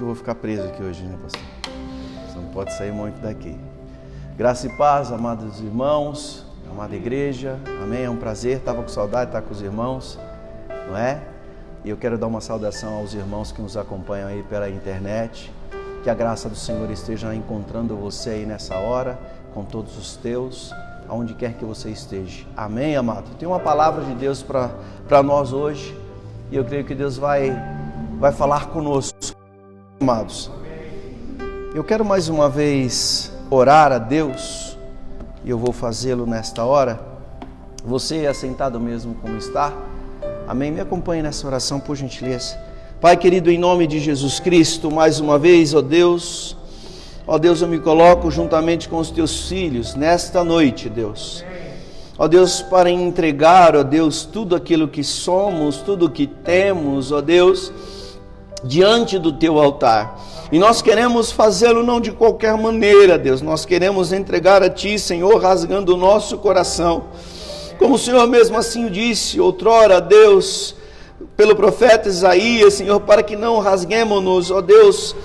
que eu vou ficar preso aqui hoje, né, pastor? Você não pode sair muito daqui. Graça e paz, amados irmãos, amada igreja, amém? É um prazer, estava com saudade de estar com os irmãos, não é? E eu quero dar uma saudação aos irmãos que nos acompanham aí pela internet. Que a graça do Senhor esteja encontrando você aí nessa hora, com todos os teus, aonde quer que você esteja. Amém, amado? Tem uma palavra de Deus para nós hoje, e eu creio que Deus vai falar conosco, amados. Eu quero mais uma vez orar a Deus, e eu vou fazê-lo nesta hora. Você assentado mesmo como está, amém? Me acompanhe nessa oração, por gentileza. Pai querido, em nome de Jesus Cristo, mais uma vez, ó Deus, eu me coloco juntamente com os teus filhos nesta noite, Deus. Ó Deus, para entregar, ó Deus, tudo aquilo que somos, tudo que temos, ó Deus, diante do teu altar. E nós queremos fazê-lo não de qualquer maneira, Deus. Nós queremos entregar a Ti, Senhor, rasgando o nosso coração. Como o Senhor mesmo assim o disse outrora, Deus, pelo profeta Isaías, Senhor, para que não rasguemos-nos, ó Deus,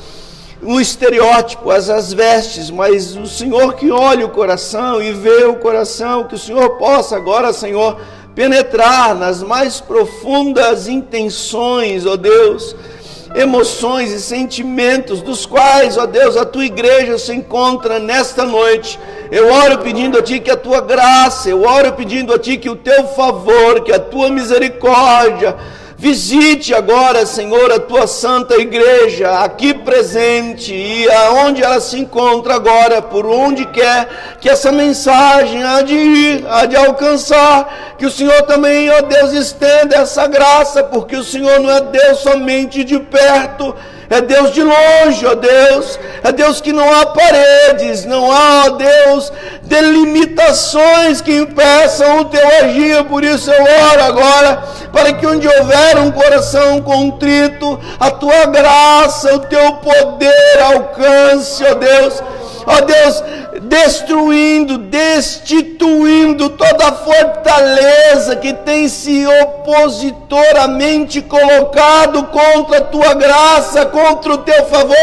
o estereótipo, as vestes, mas o Senhor que olha o coração e vê o coração, que o Senhor possa agora, Senhor, penetrar nas mais profundas intenções, ó Deus, emoções e sentimentos dos quais, ó Deus, a tua igreja se encontra nesta noite. Eu oro pedindo a Ti que a Tua graça, eu oro pedindo a Ti que o Teu favor, que a Tua misericórdia visite agora, Senhor, a Tua santa igreja aqui presente e aonde ela se encontra agora, por onde quer que essa mensagem há de ir, há de alcançar, que o Senhor também, ó Deus, estenda essa graça, porque o Senhor não é Deus somente de perto, é Deus de longe, ó Deus, é Deus que não há paredes, não há, ó Deus, delimitações que impeçam o teu agir. Por isso eu oro agora, para que onde houver um coração contrito, a tua graça, o teu poder alcance, ó Deus, destituindo toda a fortaleza que tem se opositoramente colocado contra a tua graça, contra o teu favor.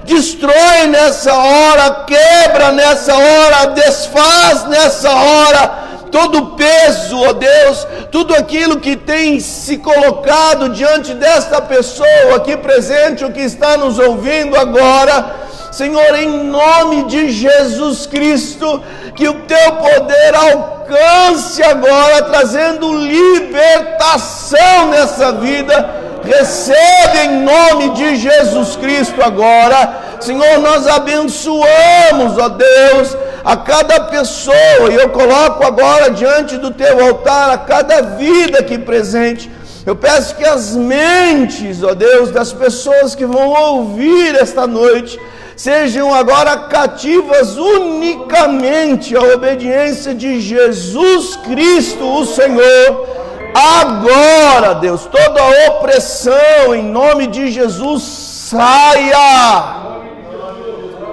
Destrói nessa hora, quebra nessa hora, desfaz nessa hora todo o peso, ó Deus, tudo aquilo que tem se colocado diante desta pessoa aqui presente, o que está nos ouvindo agora. Senhor, em nome de Jesus Cristo, que o Teu poder alcance agora, trazendo libertação nessa vida. Recebe em nome de Jesus Cristo agora. Senhor, nós abençoamos, ó Deus, a cada pessoa, e eu coloco agora diante do Teu altar a cada vida aqui presente. Eu peço que as mentes, ó Deus, das pessoas que vão ouvir esta noite, sejam agora cativas unicamente à obediência de Jesus Cristo, o Senhor. Agora, Deus, toda opressão, em nome de Jesus, saia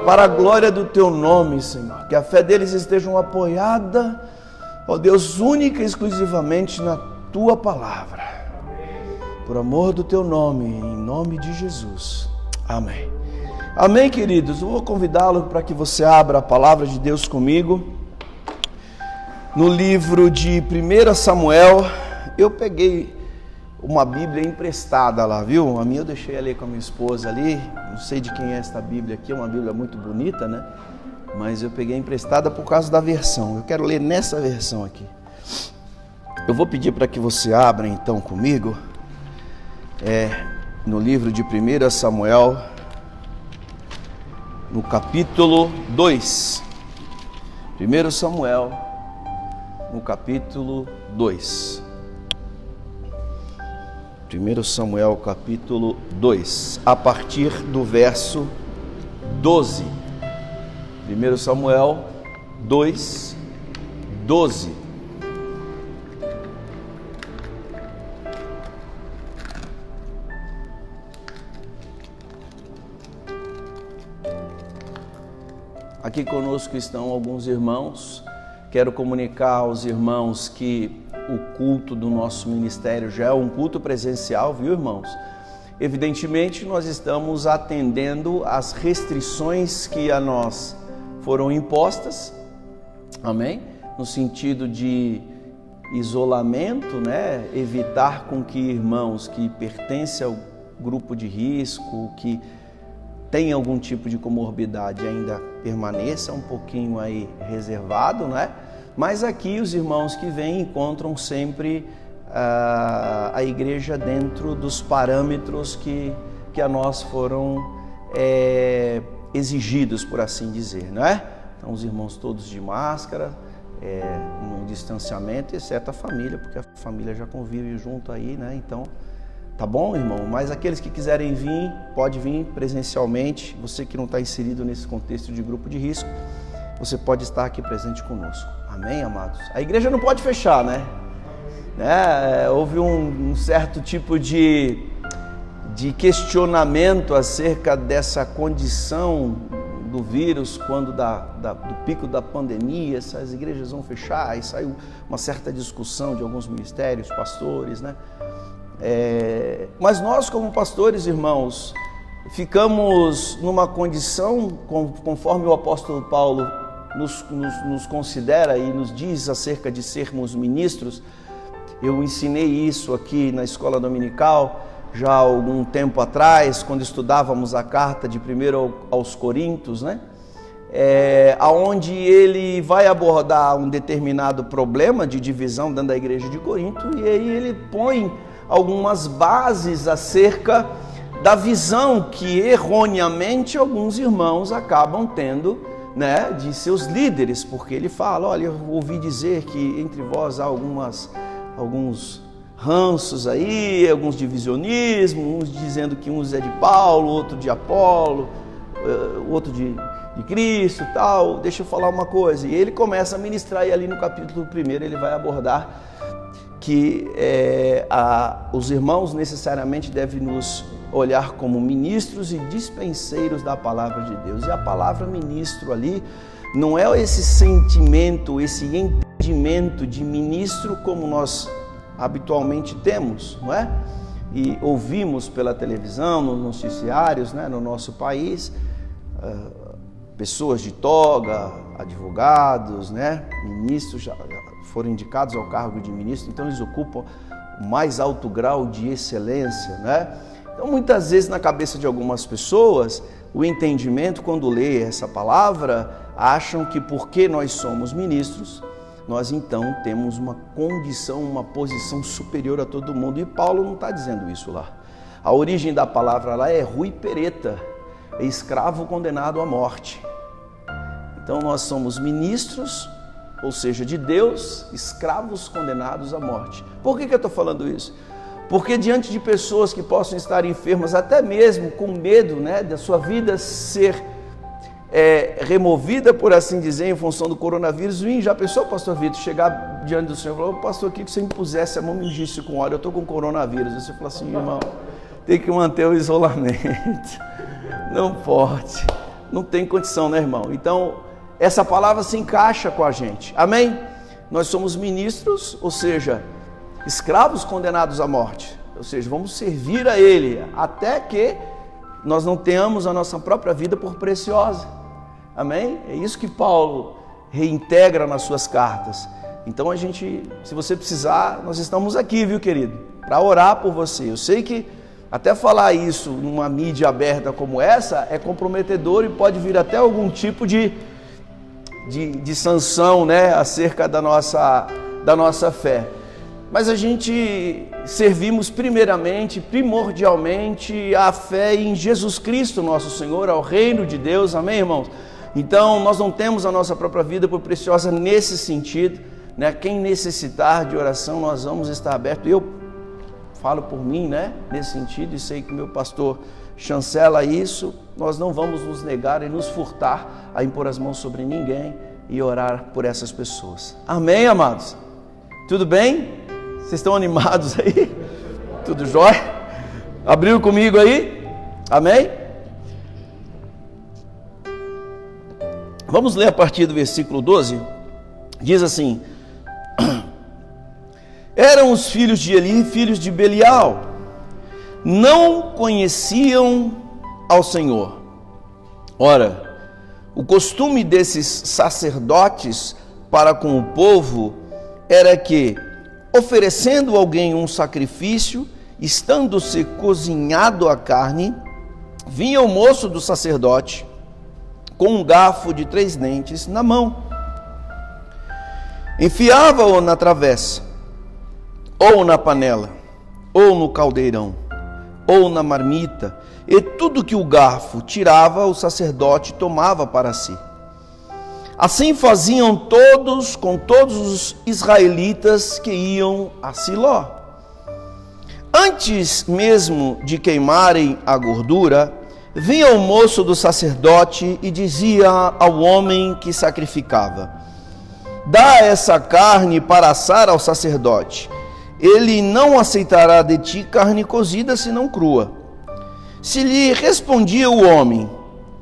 para a glória do Teu nome, Senhor. Que a fé deles esteja apoiada, ó Deus, única e exclusivamente na Tua palavra. Por amor do Teu nome, em nome de Jesus. Amém. Amém, queridos? Eu vou convidá-lo para que você abra a palavra de Deus comigo. No livro de 1 Samuel, eu peguei uma Bíblia emprestada lá, viu? A minha eu deixei ali com a minha esposa ali. Não sei de quem é esta Bíblia aqui, é uma Bíblia muito bonita, né? Mas eu peguei emprestada por causa da versão. Eu quero ler nessa versão aqui. Eu vou pedir para que você abra então comigo. No livro de 1 Samuel, no capítulo 2. 1 Samuel, no capítulo 2. 1 Samuel, capítulo 2, a partir do verso 12. 1 Samuel 2, 12. Aqui conosco estão alguns irmãos. Quero comunicar aos irmãos que o culto do nosso ministério já é um culto presencial, viu, irmãos? Evidentemente, nós estamos atendendo às restrições que a nós foram impostas, amém? No sentido de isolamento, né? Evitar com que irmãos que pertencem ao grupo de risco, que tem algum tipo de comorbidade, ainda permaneça um pouquinho aí reservado, né? Mas aqui os irmãos que vêm encontram sempre a igreja dentro dos parâmetros que a nós foram exigidos, por assim dizer, não é? Então os irmãos todos de máscara, no distanciamento, exceto a família, porque a família já convive junto aí, né? Então, tá bom, irmão? Mas aqueles que quiserem vir, pode vir presencialmente. Você que não está inserido nesse contexto de grupo de risco, você pode estar aqui presente conosco. Amém, amados? A igreja não pode fechar, né? Houve um certo tipo de questionamento acerca dessa condição do vírus, quando do pico da pandemia, essas igrejas vão fechar, e saiu uma certa discussão de alguns ministérios, pastores, né? Mas nós, como pastores, irmãos, ficamos numa condição, conforme o apóstolo Paulo nos considera e nos diz acerca de sermos ministros. Eu ensinei isso aqui na escola dominical já há algum tempo atrás, quando estudávamos a carta de 1 aos Coríntios, né? Onde ele vai abordar um determinado problema de divisão dentro da igreja de Corinto, e aí ele põe algumas bases acerca da visão que erroneamente alguns irmãos acabam tendo, né, de seus líderes, porque ele fala: olha, eu ouvi dizer que entre vós há alguns ranços aí, alguns divisionismos, uns dizendo que uns é de Paulo, outro de Apolo, outro de Cristo e tal. Deixa eu falar uma coisa. E ele começa a ministrar, e ali no capítulo 1 ele vai abordar que os irmãos necessariamente devem nos olhar como ministros e dispenseiros da palavra de Deus. E a palavra ministro ali não é esse sentimento, esse entendimento de ministro como nós habitualmente temos, não é? E ouvimos pela televisão, nos noticiários, né, no nosso país, pessoas de toga, advogados, né, ministros já foram indicados ao cargo de ministro, então eles ocupam o mais alto grau de excelência, né? Então, muitas vezes, na cabeça de algumas pessoas, o entendimento, quando lê essa palavra, acham que porque nós somos ministros, nós então temos uma condição, uma posição superior a todo mundo. E Paulo não está dizendo isso lá. A origem da palavra lá é Rui Pereta, é escravo condenado à morte. Então nós somos ministros, ou seja, de Deus, escravos condenados à morte. Por que eu estou falando isso? Porque diante de pessoas que possam estar enfermas, até mesmo com medo, né, da sua vida ser removida, por assim dizer, em função do coronavírus, já pensou, pastor Vitor, chegar diante do Senhor e falar: pastor, aqui que você me pusesse a mão, me ungisse com óleo, eu estou com coronavírus. Você fala assim: irmão, tem que manter o isolamento, não pode, não tem condição, né, irmão? Então, essa palavra se encaixa com a gente, amém? Nós somos ministros, ou seja, escravos condenados à morte, ou seja, vamos servir a Ele, até que nós não tenhamos a nossa própria vida por preciosa, amém? É isso que Paulo reintegra nas suas cartas. Então a gente, se você precisar, nós estamos aqui, viu, querido, para orar por você. Eu sei que até falar isso numa mídia aberta como essa é comprometedor e pode vir até algum tipo de sanção, né, acerca da nossa fé. Mas a gente servimos primeiramente, primordialmente, a fé em Jesus Cristo, nosso Senhor, ao reino de Deus, amém, irmãos? Então, nós não temos a nossa própria vida por preciosa nesse sentido, né? Quem necessitar de oração, nós vamos estar abertos. Eu falo por mim, né, nesse sentido, e sei que o meu pastor chancela isso. Nós não vamos nos negar e nos furtar a impor as mãos sobre ninguém e orar por essas pessoas. Amém, amados? Tudo bem? Vocês estão animados aí? Tudo jóia? Abriu comigo aí? Amém? Vamos ler a partir do versículo 12. Diz assim: eram os filhos de Eli, filhos de Belial, não conheciam ao Senhor. Ora, o costume desses sacerdotes para com o povo era que, oferecendo alguém um sacrifício, estando-se cozinhado a carne, vinha o moço do sacerdote com um garfo de 3 dentes na mão, enfiava-o na travessa, ou na panela, ou no caldeirão, ou na marmita, e tudo que o garfo tirava, o sacerdote tomava para si. Assim faziam todos com todos os israelitas que iam a Siló. Antes mesmo de queimarem a gordura, vinha o moço do sacerdote e dizia ao homem que sacrificava: dá essa carne para assar ao sacerdote. Ele não aceitará de ti carne cozida, senão crua. Se lhe respondia o homem: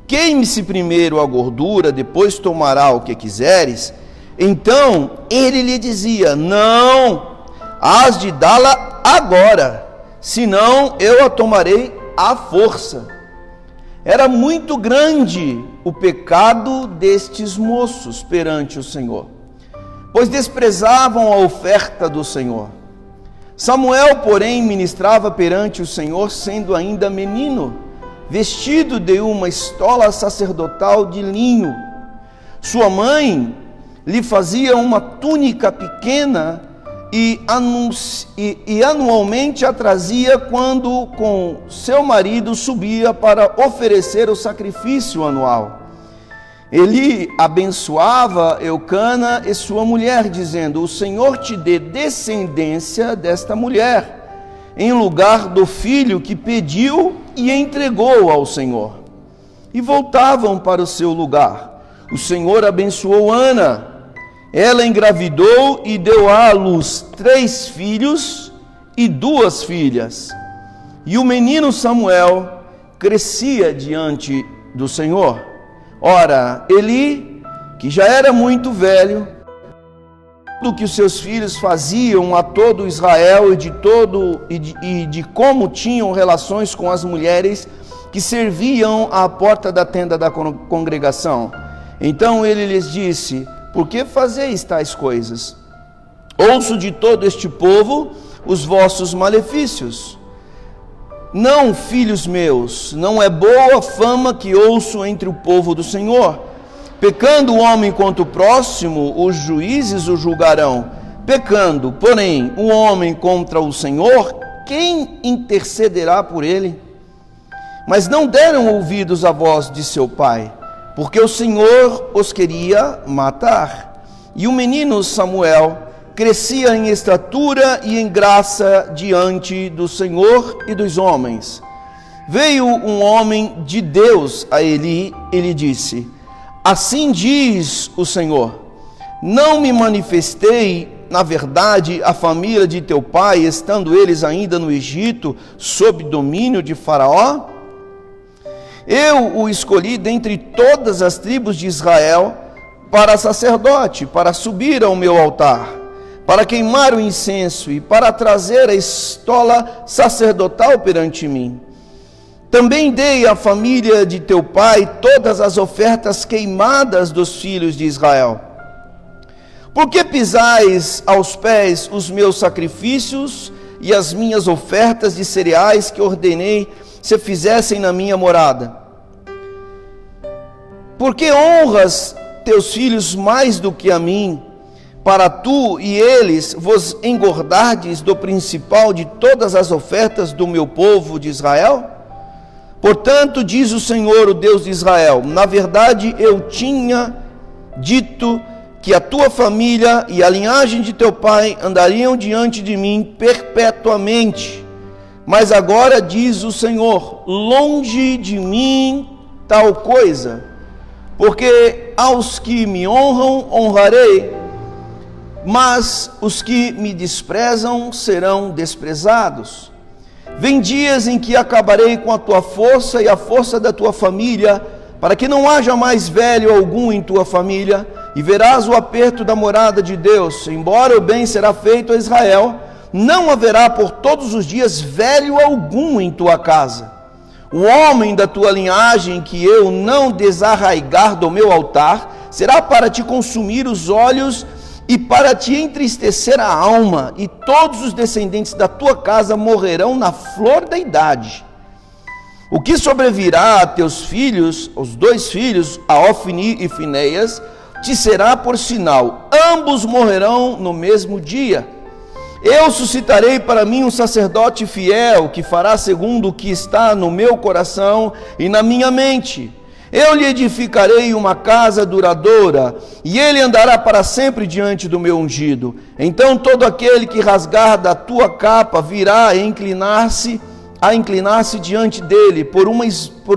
queime-se primeiro a gordura, depois tomará o que quiseres, então ele lhe dizia: não, hás de dá-la agora, senão eu a tomarei à força. Era muito grande o pecado destes moços perante o Senhor, pois desprezavam a oferta do Senhor. Samuel, porém, ministrava perante o Senhor, sendo ainda menino, vestido de uma estola sacerdotal de linho. Sua mãe lhe fazia uma túnica pequena e anualmente a trazia quando com seu marido subia para oferecer o sacrifício anual. Ele abençoava Eucana e sua mulher, dizendo: o Senhor te dê descendência desta mulher, em lugar do filho que pediu e entregou ao Senhor. E voltavam para o seu lugar. O Senhor abençoou Ana. Ela engravidou e deu à luz 3 filhos e 2 filhas. E o menino Samuel crescia diante do Senhor. Ora, Eli, que já era muito velho, tudo que os seus filhos faziam a todo Israel e de como tinham relações com as mulheres que serviam à porta da tenda da congregação. Então ele lhes disse: por que fazeis tais coisas? Ouço de todo este povo os vossos malefícios. Não, filhos meus, não é boa fama que ouço entre o povo do Senhor. Pecando o homem contra o próximo, os juízes o julgarão. Pecando, porém, o homem contra o Senhor, quem intercederá por ele? Mas não deram ouvidos à voz de seu pai, porque o Senhor os queria matar. E o menino Samuel crescia em estatura e em graça diante do Senhor e dos homens. Veio um homem de Deus a Eli e lhe disse: assim diz o Senhor, não me manifestei, na verdade, a família de teu pai, estando eles ainda no Egito, sob domínio de Faraó? Eu o escolhi dentre todas as tribos de Israel para sacerdote, para subir ao meu altar, para queimar o incenso e para trazer a estola sacerdotal perante mim. Também dei à família de teu pai todas as ofertas queimadas dos filhos de Israel. Por que pisais aos pés os meus sacrifícios e as minhas ofertas de cereais que ordenei se fizessem na minha morada? Por que honras teus filhos mais do que a mim, para tu e eles vos engordardes do principal de todas as ofertas do meu povo de Israel? Portanto, diz o Senhor, o Deus de Israel, na verdade eu tinha dito que a tua família e a linhagem de teu pai andariam diante de mim perpetuamente. Mas agora diz o Senhor, longe de mim tal coisa, porque aos que me honram, honrarei, mas os que me desprezam serão desprezados. Vem dias em que acabarei com a tua força e a força da tua família, para que não haja mais velho algum em tua família, e verás o aperto da morada de Deus. Embora o bem será feito a Israel, não haverá por todos os dias velho algum em tua casa. O homem da tua linhagem que eu não desarraigar do meu altar, será para te consumir os olhos e para te entristecer a alma, e todos os descendentes da tua casa morrerão na flor da idade. O que sobrevirá a teus filhos, os 2 filhos, a Ofni e Finéias, te será por sinal, ambos morrerão no mesmo dia. Eu suscitarei para mim um sacerdote fiel, que fará segundo o que está no meu coração e na minha mente. Eu lhe edificarei uma casa duradoura, e ele andará para sempre diante do meu ungido. Então todo aquele que rasgar da tua capa virá a inclinar-se diante dele por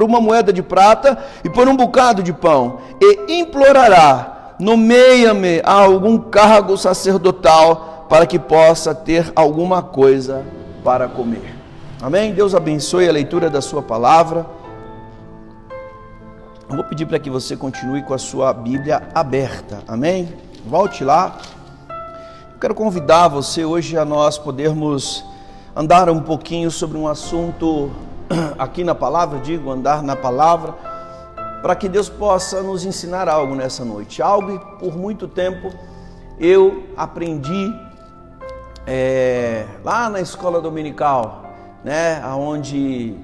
uma moeda de prata e por um bocado de pão, e implorará: nomeia-me a algum cargo sacerdotal, para que possa ter alguma coisa para comer. Amém? Deus abençoe a leitura da sua palavra. Eu vou pedir para que você continue com a sua Bíblia aberta. Amém? Volte lá. Eu quero convidar você hoje a nós podermos andar um pouquinho sobre um assunto aqui na palavra, andar na palavra, para que Deus possa nos ensinar algo nessa noite. Algo que por muito tempo eu aprendi lá na escola dominical, né, aonde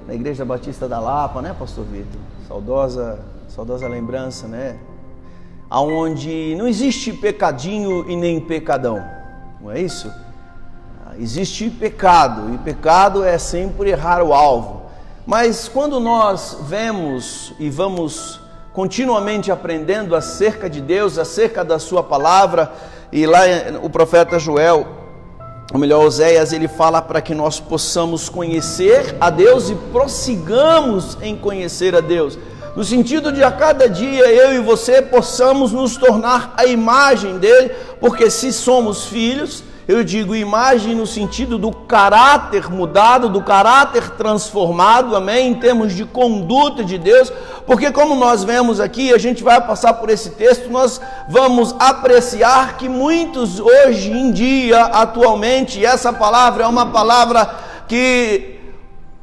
na Igreja Batista da Lapa, né, Pastor Vitor? Saudosa lembrança, né? Aonde não existe pecadinho e nem pecadão, não é isso? Existe pecado, e pecado é sempre errar o alvo. Mas quando nós vemos e vamos continuamente aprendendo acerca de Deus, acerca da sua palavra, e lá o profeta Joel, ou melhor, Oséias, ele fala para que nós possamos conhecer a Deus e prossigamos em conhecer a Deus, no sentido de a cada dia eu e você possamos nos tornar a imagem dele, porque se somos filhos, eu digo imagem no sentido do caráter mudado, do caráter transformado, amém? Em termos de conduta de Deus, porque como nós vemos aqui, a gente vai passar por esse texto, nós vamos apreciar que muitos hoje em dia, atualmente, essa palavra é uma palavra que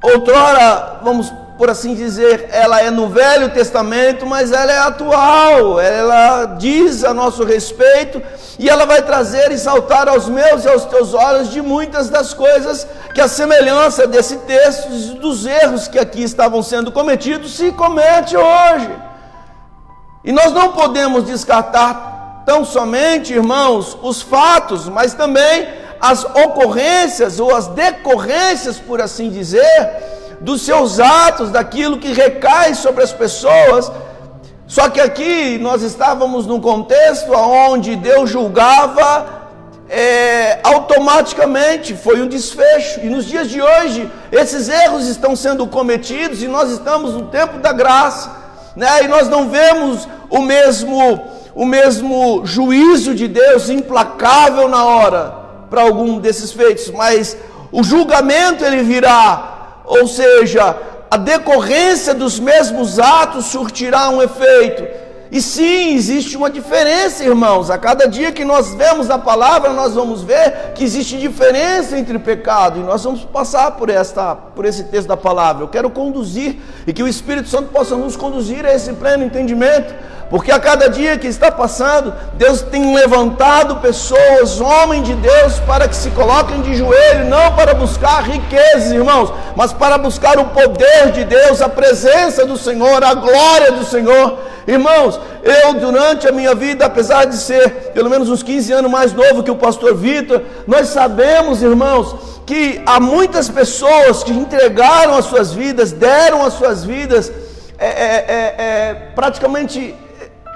outrora, vamos por assim dizer, ela é no Velho Testamento, mas ela é atual, ela diz a nosso respeito, e ela vai trazer e saltar aos meus e aos teus olhos de muitas das coisas que a semelhança desse texto, dos erros que aqui estavam sendo cometidos, se comete hoje. E nós não podemos descartar tão somente, irmãos, os fatos, mas também as ocorrências ou as decorrências, por assim dizer, dos seus atos, daquilo que recai sobre as pessoas. Só que aqui nós estávamos num contexto onde Deus julgava automaticamente, foi um desfecho. E nos dias de hoje, esses erros estão sendo cometidos e nós estamos no tempo da graça, né? E nós não vemos o mesmo juízo de Deus implacável na hora para algum desses feitos, mas o julgamento ele virá. Ou seja, a decorrência dos mesmos atos surtirá um efeito. E sim, existe uma diferença, irmãos. A cada dia que nós vemos a palavra, nós vamos ver que existe diferença entre pecado. E nós vamos passar por esse texto da palavra. Eu quero conduzir e que o Espírito Santo possa nos conduzir a esse pleno entendimento. Porque a cada dia que está passando, Deus tem levantado pessoas, homens de Deus, para que se coloquem de joelho, não para buscar riquezas, irmãos, mas para buscar o poder de Deus, a presença do Senhor, a glória do Senhor. Irmãos, eu durante a minha vida, apesar de ser pelo menos uns 15 anos mais novo que o pastor Vitor, nós sabemos, irmãos, que há muitas pessoas que entregaram as suas vidas, deram as suas vidas, praticamente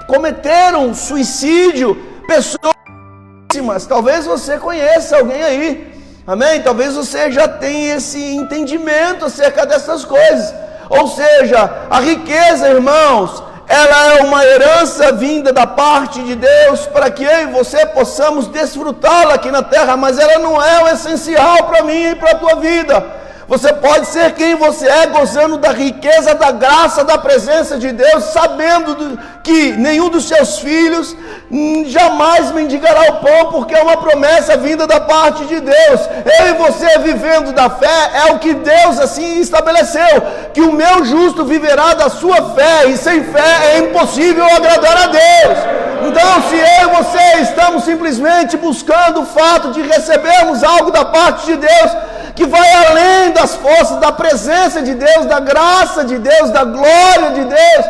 cometeram suicídio, pessoas, talvez você conheça alguém aí, amém? Talvez você já tenha esse entendimento acerca dessas coisas. Ou seja, a riqueza, irmãos, ela é uma herança vinda da parte de Deus para que eu e você possamos desfrutá-la aqui na terra, mas ela não é o essencial para mim e para a tua vida. Você pode ser quem você é, gozando da riqueza, da graça, da presença de Deus, sabendo que nenhum dos seus filhos jamais mendigará o pão, porque é uma promessa vinda da parte de Deus. Eu e você vivendo da fé, é o que Deus assim estabeleceu, que o meu justo viverá da sua fé, e sem fé é impossível agradar a Deus. Então, se eu e você estamos simplesmente buscando o fato de recebermos algo da parte de Deus, que vai além das forças, da presença de Deus, da graça de Deus, da glória de Deus,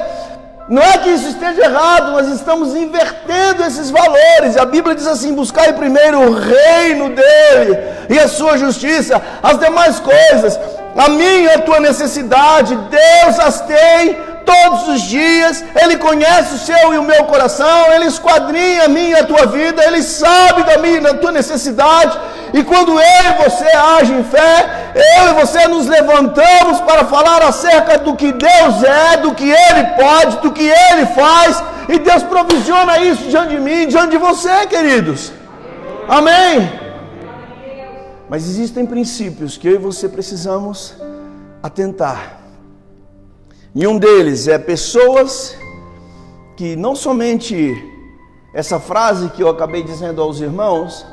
não é que isso esteja errado, nós estamos invertendo esses valores. A Bíblia diz assim: buscai primeiro o reino dele e a sua justiça, as demais coisas, a minha e a tua necessidade, Deus as tem todos os dias. Ele conhece o seu e o meu coração, Ele esquadrinha a minha e a tua vida, Ele sabe da minha e da tua necessidade. E quando eu e você agem em fé, eu e você nos levantamos para falar acerca do que Deus é, do que Ele pode, do que Ele faz, e Deus provisiona isso diante de mim, diante de você, queridos. Amém? Mas existem princípios que eu e você precisamos atentar. E um deles é pessoas que não somente essa frase que eu acabei dizendo aos irmãos,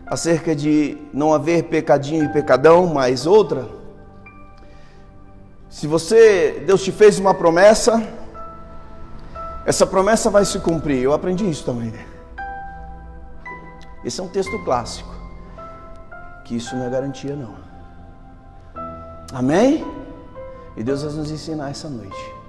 acerca de não haver pecadinho e pecadão, mas outra. Se Deus te fez uma promessa, essa promessa vai se cumprir. Eu aprendi isso também, né? Esse é um texto clássico, que isso não é garantia não. Amém? E Deus vai nos ensinar essa noite.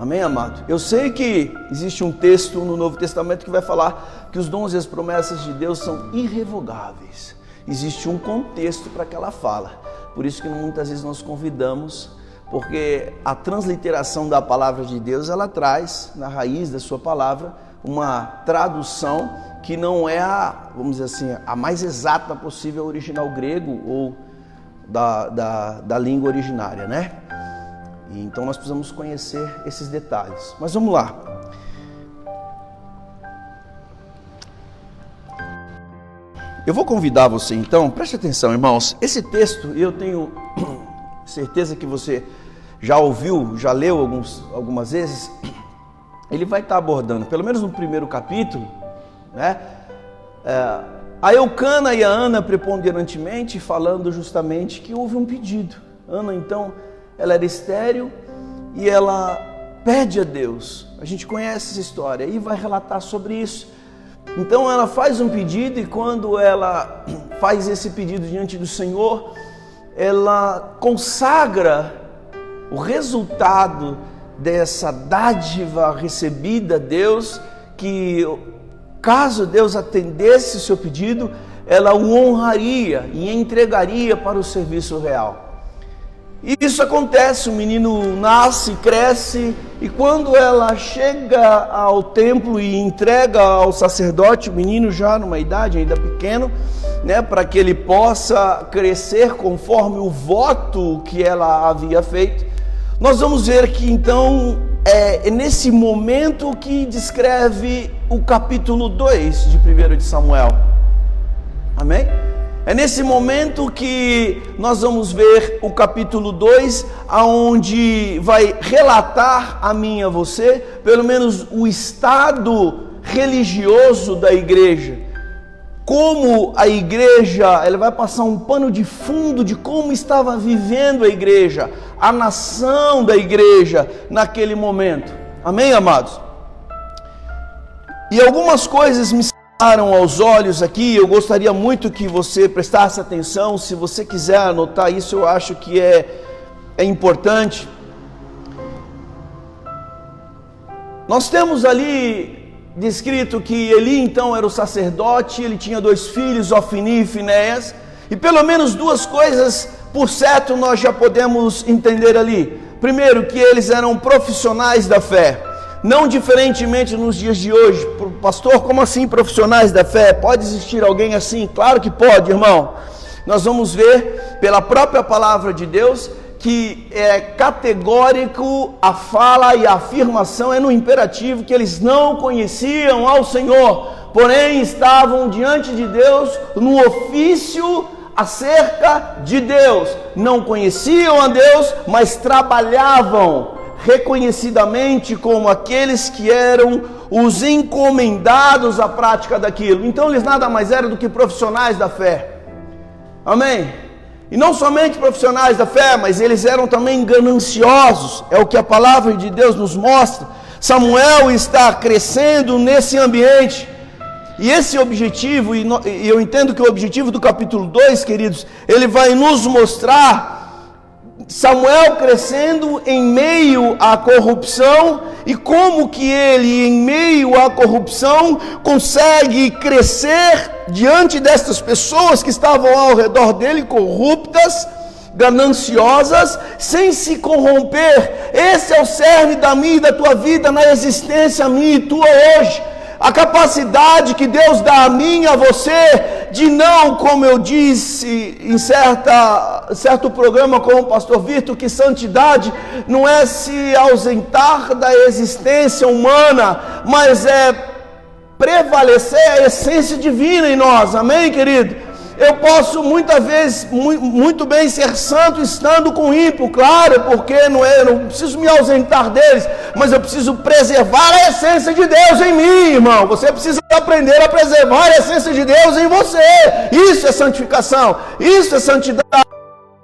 Amém, amado? Eu sei que existe um texto no Novo Testamento que vai falar que os dons e as promessas de Deus são irrevogáveis. Existe um contexto para aquela fala. Por isso que muitas vezes nós convidamos, porque a transliteração da palavra de Deus, ela traz na raiz da sua palavra uma tradução que não é vamos dizer assim, a mais exata possível, original grego ou da língua originária, né? Então nós precisamos conhecer esses detalhes. Mas vamos lá. Eu vou convidar você então, preste atenção, irmãos. Esse texto, eu tenho certeza que você já ouviu, já leu algumas vezes. Ele vai estar abordando, pelo menos no primeiro capítulo, né? A Eucana e a Ana preponderantemente falando justamente que houve um pedido. Ana então, ela era estéril e ela pede a Deus. A gente conhece essa história e vai relatar sobre isso. Então ela faz um pedido, e quando ela faz esse pedido diante do Senhor, ela consagra o resultado dessa dádiva recebida a Deus, que caso Deus atendesse o seu pedido, ela o honraria e entregaria para o serviço real. E isso acontece, o menino nasce, cresce, e quando ela chega ao templo e entrega ao sacerdote, o menino já numa idade ainda pequeno, né, para que ele possa crescer conforme o voto que ela havia feito, nós vamos ver que então é nesse momento que descreve o capítulo 2 de 1 de Samuel. Amém? É nesse momento que nós vamos ver o capítulo 2, aonde vai relatar a mim e a você, pelo menos o estado religioso da igreja. Como a igreja, ela vai passar um pano de fundo de como estava vivendo a igreja, a nação da igreja naquele momento. Amém, amados? E algumas coisas me aos olhos aqui, eu gostaria muito que você prestasse atenção. Se você quiser anotar isso, eu acho que é importante. Nós temos ali descrito que Eli então era o sacerdote, ele tinha 2 filhos, Ofni e Finéias, e pelo menos 2 coisas por certo nós já podemos entender ali. Primeiro, que eles eram profissionais da fé. Não diferentemente nos dias de hoje. Pastor, como assim profissionais da fé? Pode existir alguém assim? Claro que pode, irmão. Nós vamos ver pela própria palavra de Deus que é categórico a fala e a afirmação, é no imperativo, que eles não conheciam ao Senhor, porém estavam diante de Deus no ofício acerca de Deus. Não conheciam a Deus, mas trabalhavam reconhecidamente como aqueles que eram os encomendados à prática daquilo. Então eles nada mais eram do que profissionais da fé. Amém? E não somente profissionais da fé, mas eles eram também gananciosos. É o que a palavra de Deus nos mostra. Samuel está crescendo nesse ambiente. E esse objetivo, e eu entendo que o objetivo do capítulo 2, queridos, ele vai nos mostrar Samuel crescendo em meio à corrupção e como que ele, em meio à corrupção, consegue crescer diante destas pessoas que estavam ao redor dele, corruptas, gananciosas, sem se corromper. Esse é o cerne da minha e da tua vida, na existência minha e tua hoje. A capacidade que Deus dá a mim e a você de não, como eu disse em certo programa com o pastor Vitor, que santidade não é se ausentar da existência humana, mas é prevalecer a essência divina em nós. Amém, querido? Eu posso muitas vezes, muito bem ser santo estando com ímpio, claro, porque eu não preciso me ausentar deles, mas eu preciso preservar a essência de Deus em mim, irmão. Você precisa aprender a preservar a essência de Deus em você. Isso é santificação, isso é santidade.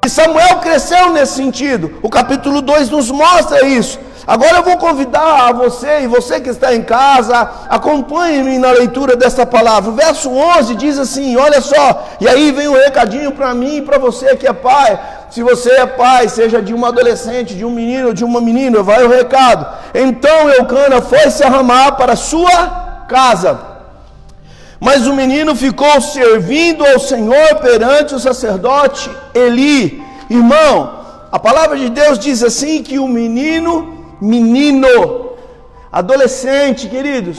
E Samuel cresceu nesse sentido. O capítulo 2 nos mostra isso. Agora eu vou convidar a você, e você que está em casa, acompanhe-me na leitura dessa palavra. O verso 11 diz assim, olha só, e aí vem um recadinho para mim e para você que é pai. Se você é pai, seja de um adolescente, de um menino ou de uma menina, vai o recado. Então Eucana foi se arramar para sua casa. Mas o menino ficou servindo ao Senhor perante o sacerdote Eli. Irmão, a palavra de Deus diz assim que o menino, adolescente, queridos,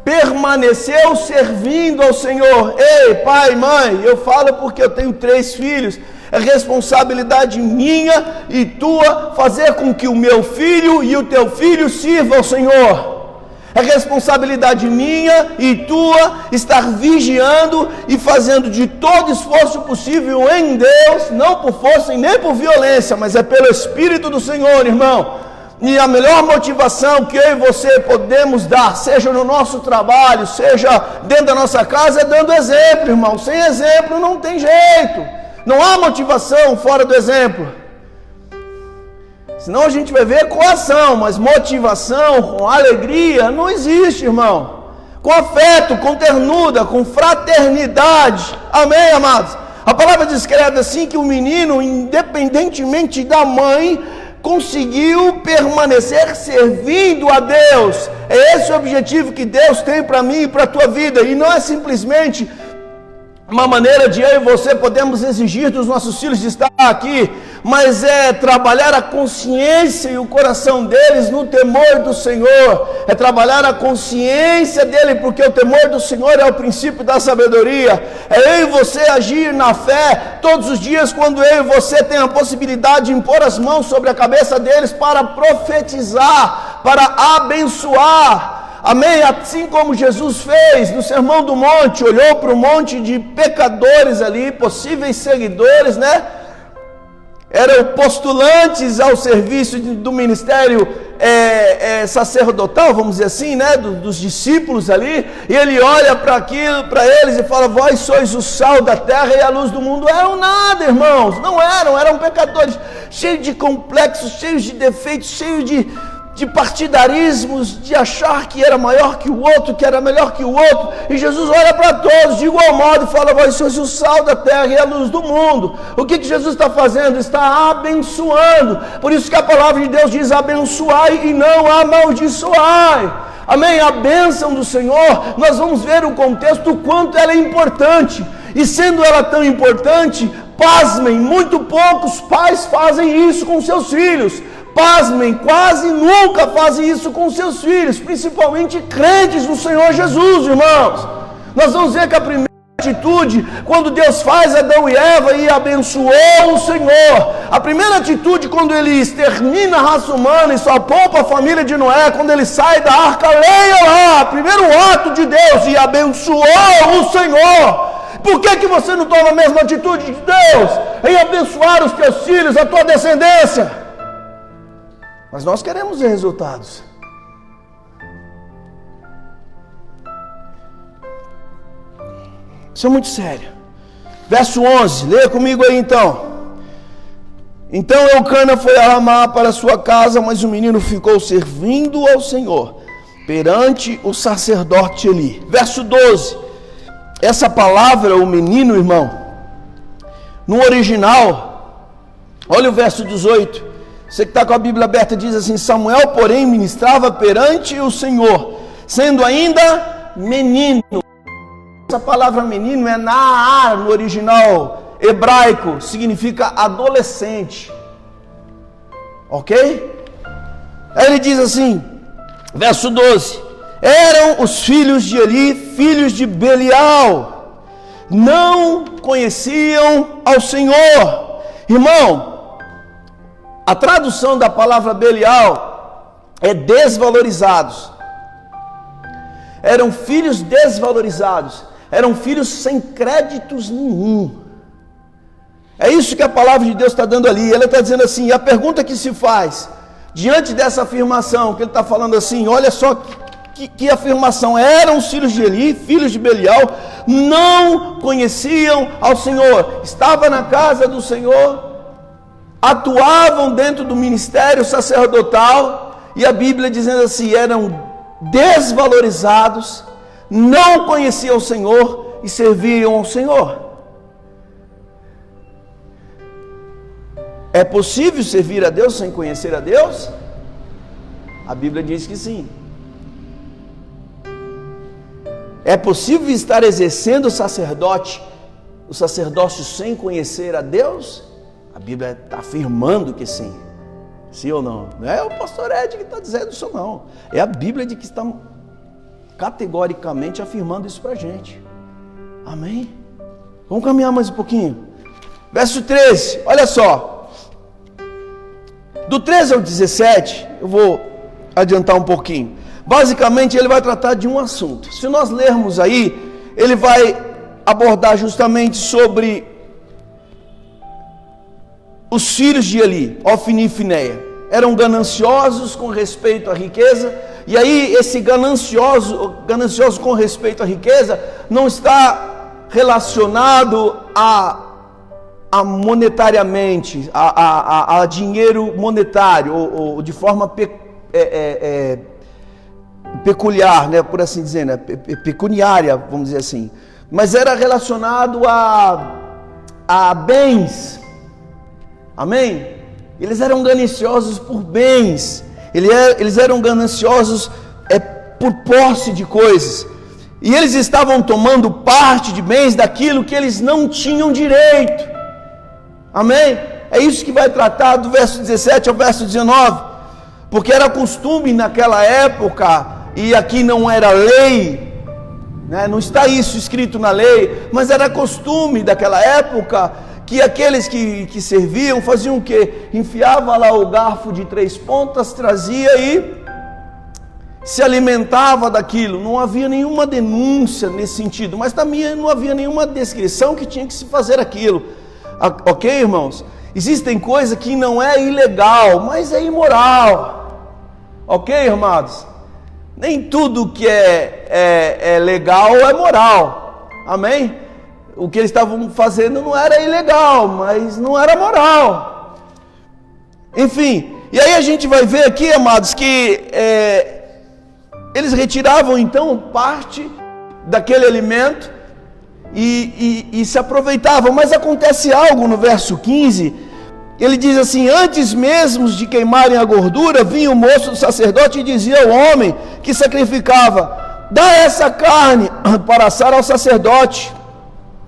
permaneceu servindo ao Senhor. Ei, pai, mãe, eu falo porque eu tenho 3 filhos. É responsabilidade minha e tua fazer com que o meu filho e o teu filho sirvam ao Senhor. É responsabilidade minha e tua estar vigiando e fazendo de todo esforço possível em Deus, não por força e nem por violência, mas é pelo Espírito do Senhor, irmão. E a melhor motivação que eu e você podemos dar, seja no nosso trabalho, seja dentro da nossa casa, é dando exemplo, irmão. Sem exemplo não tem jeito. Não há motivação fora do exemplo. Senão a gente vai ver coação, mas motivação com alegria não existe, irmão. Com afeto, com ternura, com fraternidade. Amém, amados? A palavra descreve assim que o menino, independentemente da mãe, conseguiu permanecer servindo a Deus. É esse o objetivo que Deus tem para mim e para a tua vida. E não é simplesmente uma maneira de eu e você podemos exigir dos nossos filhos de estar aqui, mas é trabalhar a consciência e o coração deles no temor do Senhor, é trabalhar a consciência dele, porque o temor do Senhor é o princípio da sabedoria. É eu e você agir na fé todos os dias, quando eu e você tem a possibilidade de impor as mãos sobre a cabeça deles para profetizar, para abençoar. Amém? Assim como Jesus fez no Sermão do Monte, olhou para um monte de pecadores ali, possíveis seguidores, né? Eram postulantes ao serviço do ministério sacerdotal, vamos dizer assim, né? Dos discípulos ali, e ele olha para aquilo, para eles e fala: vós sois o sal da terra e a luz do mundo. Eram nada, irmãos, não eram pecadores, cheios de complexos, cheios de defeitos, cheios de partidarismos, de achar que era maior que o outro, que era melhor que o outro. E Jesus olha para todos de igual modo e fala: vós sois o sal da terra e a luz do mundo. O que Jesus está fazendo? Está abençoando. Por isso que a palavra de Deus diz: abençoai e não amaldiçoai. Amém? A bênção do Senhor, nós vamos ver o contexto, o quanto ela é importante. E sendo ela tão importante, pasmem, muito poucos pais fazem isso com seus filhos. Pasmem, quase nunca fazem isso com seus filhos, principalmente crentes no Senhor Jesus, irmãos. Nós vamos ver que a primeira atitude, quando Deus faz Adão e Eva e abençoou o Senhor, a primeira atitude quando Ele extermina a raça humana e só poupa a família de Noé, quando Ele sai da arca, leia lá, primeiro ato de Deus, e abençoou o Senhor. Por que você não toma a mesma atitude de Deus em abençoar os teus filhos, a tua descendência? Mas nós queremos ver resultados. Isso é muito sério. Verso 11, leia comigo aí então. Então Eucana foi a Ramá para sua casa, mas o menino ficou servindo ao Senhor perante o sacerdote Eli. Verso 12, essa palavra, o menino, irmão, no original, olha o verso 18, você que está com a Bíblia aberta diz assim: Samuel, porém, ministrava perante o Senhor, sendo ainda menino. Essa palavra menino é Naar, no original hebraico, significa adolescente. Ok? Aí ele diz assim, verso 12: eram os filhos de Eli, filhos de Belial, não conheciam ao Senhor. Irmão, a tradução da palavra Belial é desvalorizados. Eram filhos desvalorizados, eram filhos sem créditos nenhum. É isso que a palavra de Deus está dando ali. Ele está dizendo assim, e a pergunta que se faz, diante dessa afirmação, que ele está falando assim, olha só que afirmação, eram os filhos de Eli, filhos de Belial, não conheciam ao Senhor, estavam na casa do Senhor, atuavam dentro do ministério sacerdotal, e a Bíblia dizendo assim, eram desvalorizados, não conheciam o Senhor e serviam ao Senhor. É possível servir a Deus sem conhecer a Deus? A Bíblia diz que sim. É possível estar exercendo o sacerdócio sem conhecer a Deus? A Bíblia está afirmando que sim. Sim ou não? Não é o pastor Ed que está dizendo isso não. É a Bíblia que está categoricamente afirmando isso para a gente. Amém? Vamos caminhar mais um pouquinho. Verso 13, olha só. Do 13 ao 17, eu vou adiantar um pouquinho. Basicamente, ele vai tratar de um assunto. Se nós lermos aí, ele vai abordar justamente sobre os filhos de Eli, Ofni e Fineia. Eram gananciosos com respeito à riqueza. E aí, esse ganancioso com respeito à riqueza, não está relacionado a monetariamente, a dinheiro monetário, ou de forma peculiar, né, por assim dizer, né, pecuniária, vamos dizer assim, mas era relacionado a bens. Amém? Eles eram gananciosos por bens, eles eram gananciosos por posse de coisas, e eles estavam tomando parte de bens daquilo que eles não tinham direito. Amém? É isso que vai tratar do verso 17 ao verso 19, porque era costume naquela época, e aqui não era lei, né? Não está isso escrito na lei, mas era costume daquela época, que aqueles que serviam faziam o quê? Enfiava lá o garfo de 3 pontas, trazia e se alimentava daquilo. Não havia nenhuma denúncia nesse sentido, mas também não havia nenhuma descrição que tinha que se fazer aquilo. Ok, irmãos? Existem coisas que não é ilegal, mas é imoral. Ok, irmãos? Nem tudo que é legal é moral. Amém? O que eles estavam fazendo não era ilegal, mas não era moral. Enfim, e aí a gente vai ver aqui, amados, que eles retiravam então parte daquele alimento e se aproveitavam. Mas acontece algo no verso 15, ele diz assim: antes mesmo de queimarem a gordura, vinha o moço do sacerdote e dizia ao homem que sacrificava: dá essa carne para assar ao sacerdote,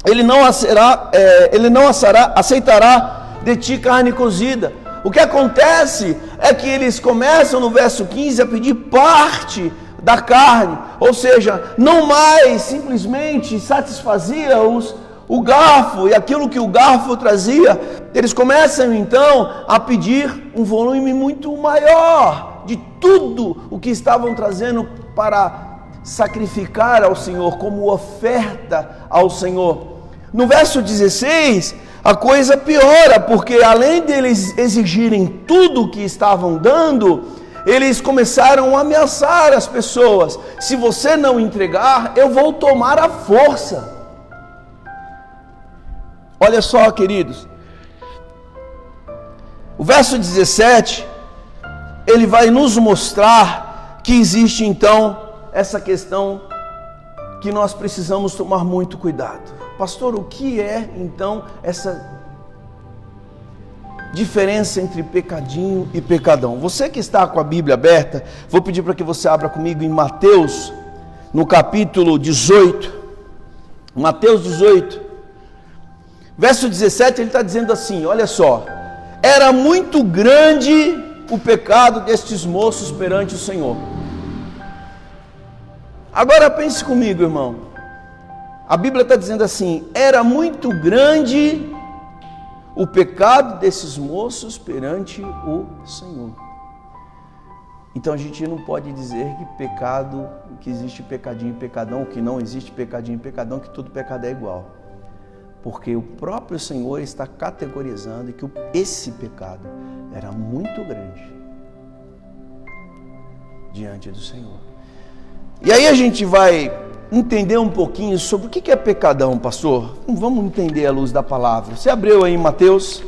ele não aceitará de ti carne cozida. O que acontece é que eles começam no verso 15 a pedir parte da carne, ou seja, não mais simplesmente satisfazia-os o garfo e aquilo que o garfo trazia. Eles começam então a pedir um volume muito maior de tudo o que estavam trazendo para sacrificar ao Senhor, como oferta ao Senhor. No verso 16, a coisa piora, porque além deles exigirem tudo o que estavam dando, eles começaram a ameaçar as pessoas. Se você não entregar, eu vou tomar a força. Olha só, queridos. O verso 17, ele vai nos mostrar que existe então essa questão que nós precisamos tomar muito cuidado. Pastor, o que é então essa diferença entre pecadinho e pecadão? Você que está com a Bíblia aberta, vou pedir para que você abra comigo em Mateus, no capítulo 18. Mateus 18, verso 17, ele está dizendo assim, olha só. Era muito grande o pecado destes moços perante o Senhor. Agora pense comigo, irmão. A Bíblia está dizendo assim, era muito grande o pecado desses moços perante o Senhor. Então a gente não pode dizer que existe pecadinho e pecadão, que não existe pecadinho e pecadão, que todo pecado é igual. Porque o próprio Senhor está categorizando que esse pecado era muito grande diante do Senhor. E aí a gente vai entender um pouquinho sobre o que é pecadão, pastor. Vamos entender à luz da palavra. Você abriu aí em Mateus?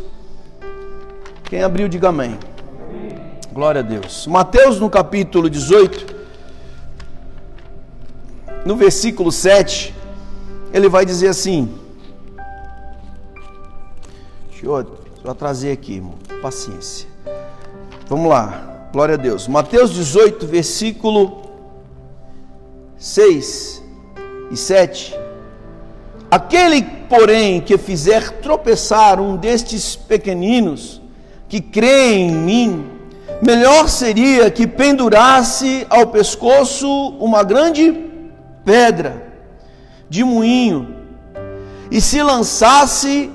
Quem abriu, diga amém. Glória a Deus. Mateus no capítulo 18, no versículo 7, ele vai dizer assim, deixa eu trazer aqui, irmão, paciência. Vamos lá, glória a Deus. Mateus 18, versículo 6 e 7. Aquele, porém, que fizer tropeçar um destes pequeninos que creem em mim, melhor seria que pendurasse ao pescoço uma grande pedra de moinho e se lançasse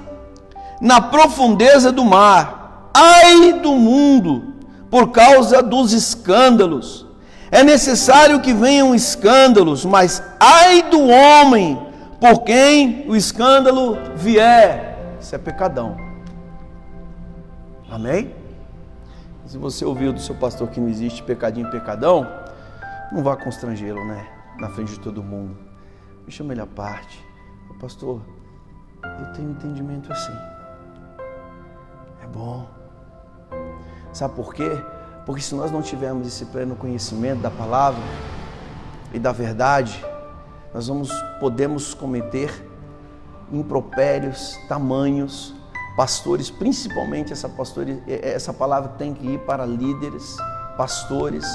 na profundeza do mar. Ai do mundo, por causa dos escândalos! É necessário que venham escândalos, mas ai do homem por quem o escândalo vier. Isso é pecadão. Amém? Se você ouviu do seu pastor que não existe pecadinho e pecadão, não vá constrangê-lo, né? Na frente de todo mundo. Me chama ele à parte. Pastor, eu tenho entendimento assim. É bom. Sabe por quê? Porque se nós não tivermos esse pleno conhecimento da palavra e da verdade, nós podemos cometer impropérios, tamanhos, pastores, principalmente essa palavra tem que ir para líderes, pastores,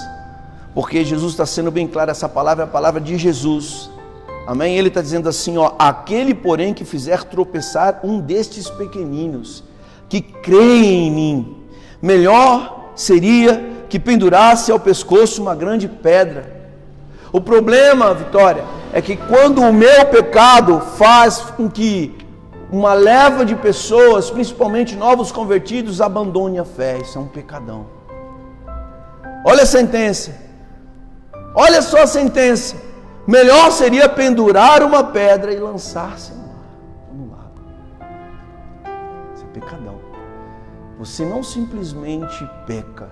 porque Jesus está sendo bem claro, essa palavra é a palavra de Jesus, amém? Ele está dizendo assim, ó, aquele porém que fizer tropeçar um destes pequeninos, que creem em mim, melhor seria que pendurasse ao pescoço uma grande pedra. O problema, Vitória, é que quando o meu pecado faz com que uma leva de pessoas, principalmente novos convertidos, abandone a fé, isso é um pecadão. Olha a sentença, olha só a sentença, melhor seria pendurar uma pedra e lançar-se no lago. Isso é pecadão. Você não simplesmente peca,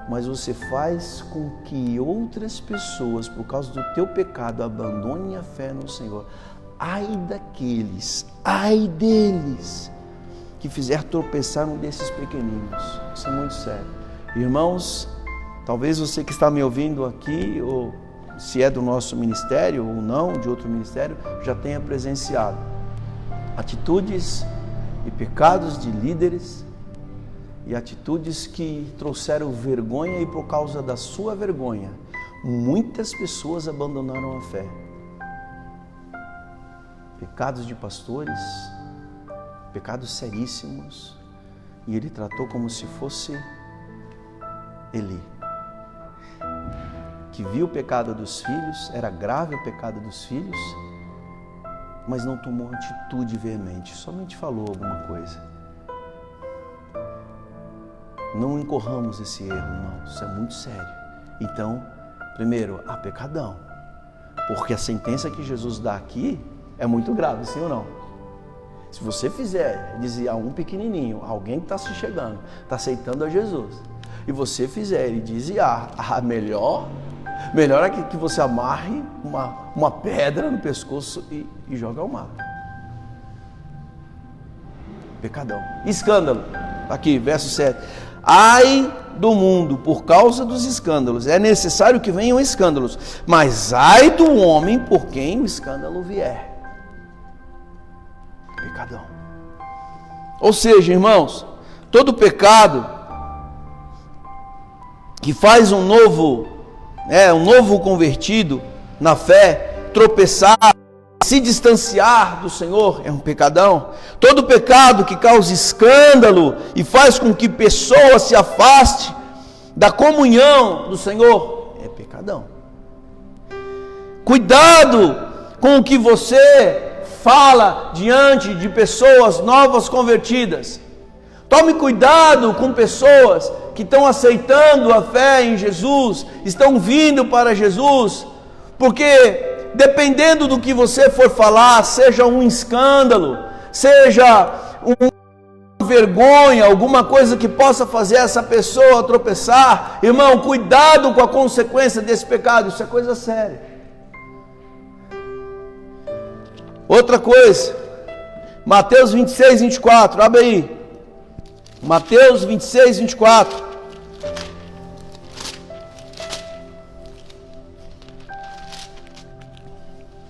mas você faz com que outras pessoas, por causa do teu pecado, abandonem a fé no Senhor. Ai daqueles, ai deles, que fizer tropeçar um desses pequeninos. Isso é muito sério. Irmãos, talvez você que está me ouvindo aqui, ou se é do nosso ministério ou não, de outro ministério, já tenha presenciado atitudes e pecados de líderes e atitudes que trouxeram vergonha, e por causa da sua vergonha, muitas pessoas abandonaram a fé. Pecados de pastores, pecados seríssimos, e ele tratou como se fosse Eli, que viu o pecado dos filhos, era grave o pecado dos filhos, mas não tomou atitude veemente, somente falou alguma coisa. Não incorramos esse erro, irmão, isso é muito sério. Então, primeiro, há pecadão, porque a sentença que Jesus dá aqui é muito grave, sim ou não? Se você fizer, dizia a um pequenininho, alguém que está se chegando, está aceitando a Jesus, e você fizer e desviar, melhor é que você amarre uma pedra no pescoço e jogue ao mar. Pecadão. Escândalo. Aqui, verso 7. Ai do mundo por causa dos escândalos. É necessário que venham escândalos, mas ai do homem por quem o escândalo vier. Pecadão. Ou seja, irmãos, todo pecado que faz um novo convertido na fé tropeçar, se distanciar do Senhor, é um pecadão. Todo pecado que causa escândalo e faz com que pessoa se afaste da comunhão do Senhor, é pecadão. Cuidado com o que você fala diante de pessoas novas convertidas. Tome cuidado com pessoas que estão aceitando a fé em Jesus, estão vindo para Jesus, porque dependendo do que você for falar, seja um escândalo, seja uma vergonha, alguma coisa que possa fazer essa pessoa tropeçar, irmão, cuidado com a consequência desse pecado, isso é coisa séria. Outra coisa, Mateus 26, 24, abre aí, Mateus 26, 24.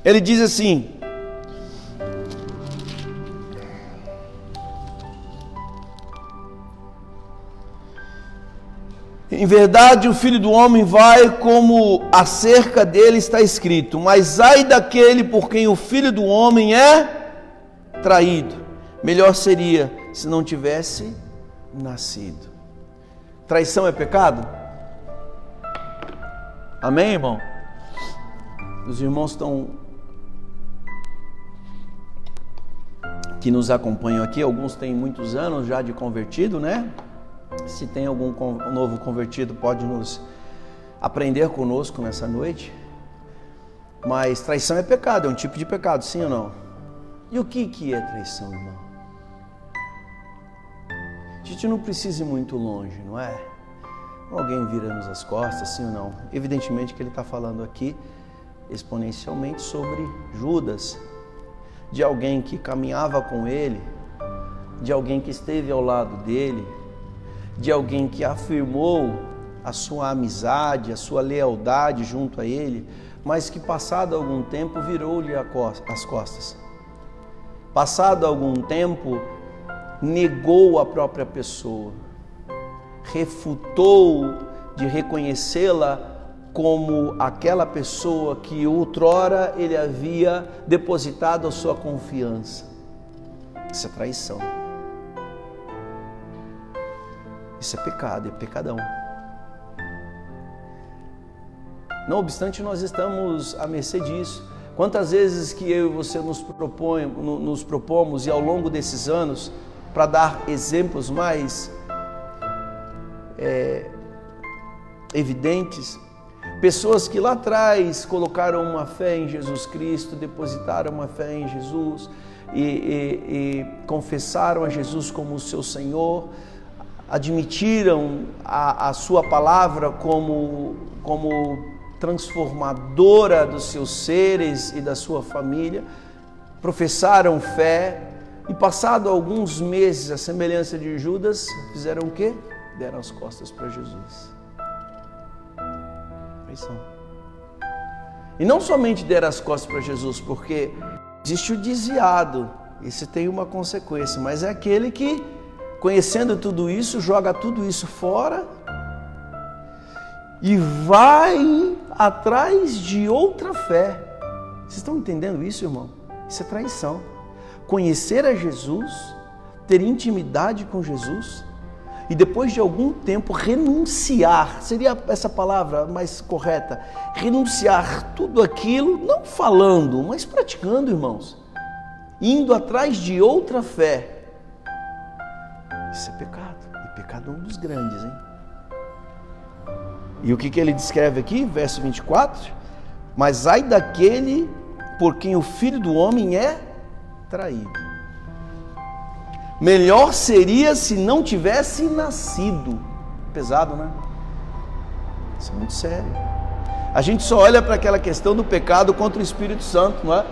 Ele diz assim: em verdade o Filho do Homem vai como acerca dele está escrito, mas ai daquele por quem o Filho do Homem é traído. Melhor seria se não tivesse nascido. Traição é pecado? Amém, irmão? Os irmãos que nos acompanham aqui, alguns têm muitos anos já de convertido, né? Se tem algum novo convertido, pode nos aprender conosco nessa noite. Mas traição é pecado, é um tipo de pecado, sim ou não? E o que é traição, irmão? A gente não precisa ir muito longe, não é? Alguém vira-nos as costas, sim ou não? Evidentemente que ele está falando aqui exponencialmente sobre Judas, de alguém que caminhava com ele, de alguém que esteve ao lado dele, de alguém que afirmou a sua amizade, a sua lealdade junto a ele, mas que passado algum tempo virou-lhe as costas. Passado algum tempo, negou a própria pessoa, refutou de reconhecê-la como aquela pessoa que outrora ele havia depositado a sua confiança. Isso é traição. Isso é pecado, é pecadão. Não obstante, nós estamos à mercê disso. Quantas vezes que eu e você nos propomos, e ao longo desses anos, para dar exemplos mais evidentes, pessoas que lá atrás colocaram uma fé em Jesus Cristo, depositaram uma fé em Jesus e confessaram a Jesus como o seu Senhor, admitiram a sua palavra como transformadora dos seus seres e da sua família, professaram fé e passado alguns meses, a semelhança de Judas, fizeram o quê? Deram as costas para Jesus. E não somente deram as costas para Jesus, porque existe o desviado, esse tem uma consequência, mas é aquele que, conhecendo tudo isso, joga tudo isso fora e vai atrás de outra fé. Vocês estão entendendo isso, irmão? Isso é traição. Conhecer a Jesus, ter intimidade com Jesus e depois de algum tempo renunciar, seria essa palavra mais correta, renunciar tudo aquilo, não falando, mas praticando, irmãos, indo atrás de outra fé. Isso é pecado, e pecado é um dos grandes, hein? E o que ele descreve aqui, verso 24? Mas ai daquele por quem o Filho do Homem é traído. melhor seria se não tivesse nascido. Pesado, né? Isso é muito sério. A gente só olha para aquela questão do pecado contra o Espírito Santo, não é?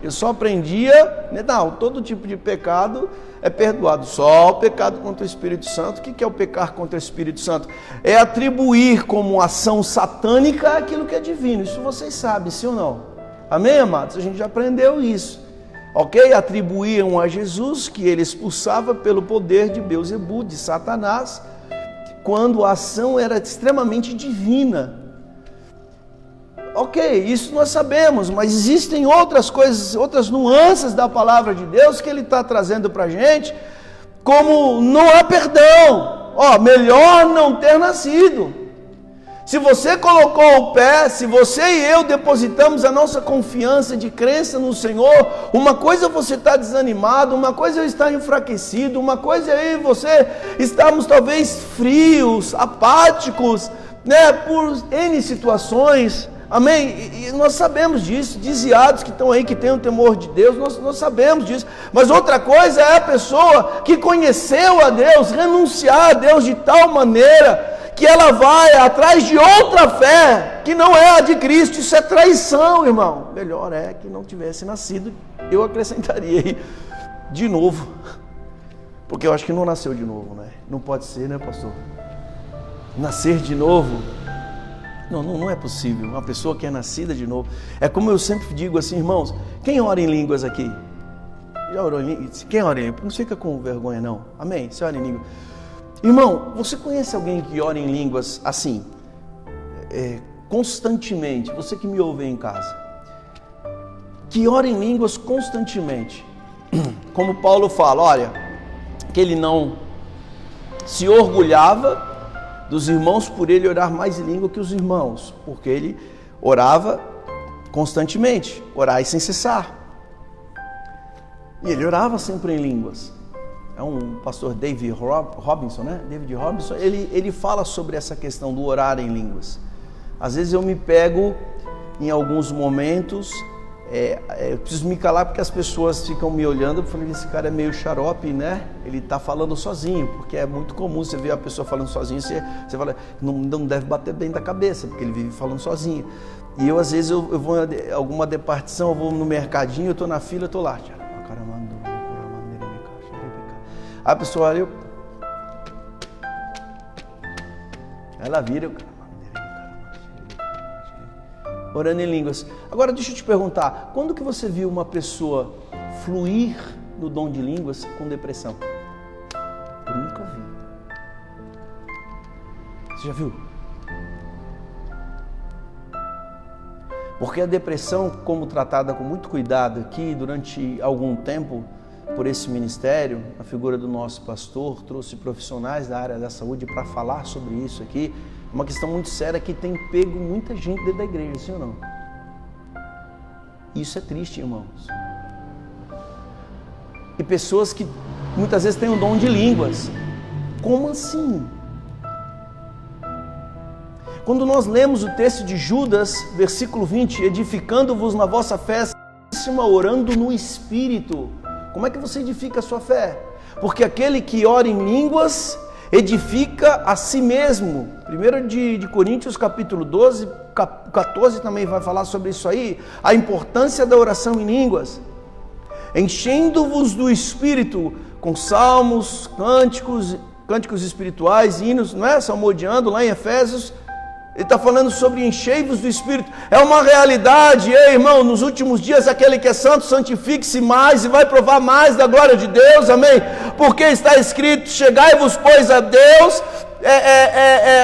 Eu só aprendia, não, todo tipo de pecado é perdoado, só o pecado contra o Espírito Santo. O que é o pecar contra o Espírito Santo? É atribuir como ação satânica aquilo que é divino. Isso vocês sabem, sim ou não? Amém, amados? A gente já aprendeu isso. Ok? Atribuíam a Jesus que ele expulsava pelo poder de Beelzebub, de Satanás, quando a ação era extremamente divina. Ok, isso nós sabemos, mas existem outras coisas, outras nuances da palavra de Deus que ele está trazendo para a gente, como não há perdão. Melhor não ter nascido. Se você colocou o pé, se você e eu depositamos a nossa confiança de crença no Senhor, uma coisa você está desanimado, uma coisa é estar enfraquecido, uma coisa é você estarmos talvez frios, apáticos, né, por N situações. Amém? E nós sabemos disso, desviados que estão aí, que têm o temor de Deus, nós sabemos disso. Mas outra coisa é a pessoa que conheceu a Deus, renunciar a Deus de tal maneira que ela vai atrás de outra fé, que não é a de Cristo. Isso é traição, irmão. Melhor é que não tivesse nascido, eu acrescentaria aí, de novo. Porque eu acho que não nasceu de novo, né? Não pode ser, né, pastor? Nascer de novo... Não é possível. Uma pessoa que é nascida de novo. É como eu sempre digo assim, irmãos, quem ora em línguas aqui? Já orou em línguas? Quem ora em línguas? Não fica com vergonha, não. Amém? Você ora em línguas. Irmão, você conhece alguém que ora em línguas assim, constantemente? Você que me ouve aí em casa. Que ora em línguas constantemente. Como Paulo fala, olha, que ele não se orgulhava dos irmãos por ele orar mais em língua que os irmãos, porque ele orava constantemente, orai sem cessar. E ele orava sempre em línguas. É um pastor David Robinson, né? David Robinson, ele fala sobre essa questão do orar em línguas. Às vezes eu me pego em alguns momentos, eu preciso me calar porque as pessoas ficam me olhando, eu falei, esse cara é meio xarope, né? Ele está falando sozinho, porque é muito comum você ver a pessoa falando sozinho, você fala, não deve bater bem da cabeça, porque ele vive falando sozinho. E eu, às vezes, eu vou em alguma departição, eu vou no mercadinho, eu estou na fila, eu estou lá. Aí a pessoa olha, ela vira, orando em línguas. Agora deixa eu te perguntar, quando que você viu uma pessoa fluir no dom de línguas com depressão? Eu nunca vi. Você já viu? Porque a depressão, como tratada com muito cuidado aqui durante algum tempo por esse ministério, a figura do nosso pastor trouxe profissionais da área da saúde para falar sobre isso aqui. Uma questão muito séria que tem pego muita gente dentro da igreja, sim ou não? Isso é triste, irmãos. E pessoas que muitas vezes têm o dom de línguas. Como assim? Quando nós lemos o texto de Judas, versículo 20, edificando-vos na vossa fé, orando no Espírito. Como é que você edifica a sua fé? Porque aquele que ora em línguas edifica a si mesmo. 1 de Coríntios capítulo 12, 14 também vai falar sobre isso aí. A importância da oração em línguas. Enchendo-vos do Espírito com salmos, cânticos espirituais, hinos, não é? Salmodiando lá em Efésios. Ele está falando sobre enchei-vos do Espírito. É uma realidade, irmão, nos últimos dias aquele que é santo, santifique-se mais e vai provar mais da glória de Deus, amém? Porque está escrito, chegai-vos, pois, a Deus,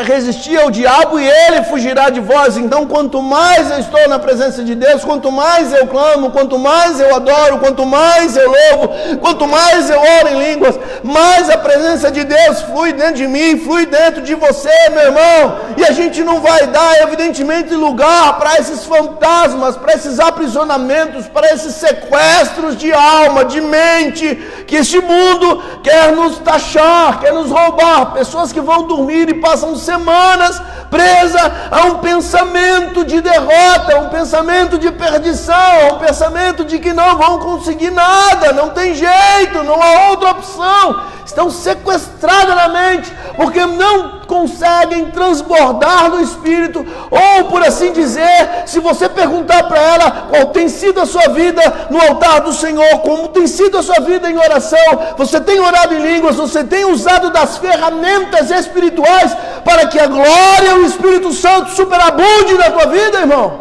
resistir ao diabo e ele fugirá de vós. Então, quanto mais eu estou na presença de Deus, quanto mais eu clamo, quanto mais eu adoro, quanto mais eu louvo, quanto mais eu oro em línguas, mais a presença de Deus flui dentro de mim, flui dentro de você, meu irmão. E a gente não vai dar, evidentemente, lugar para esses fantasmas, para esses aprisionamentos, para esses sequestros de alma, de mente, que este mundo quer nos taxar, quer nos roubar. Pessoas que vão dormir e passam semanas presa a um pensamento de derrota, a um pensamento de perdição, a um pensamento de que não vão conseguir nada, não tem jeito, não há outra opção. Estão sequestradas na mente, porque não conseguem transbordar no Espírito, ou por assim dizer, se você perguntar para ela qual tem sido a sua vida no altar do Senhor, como tem sido a sua vida em oração, você tem orado em línguas, você tem usado das ferramentas espirituais para que a glória e o Espírito Santo superabude na tua vida, irmão?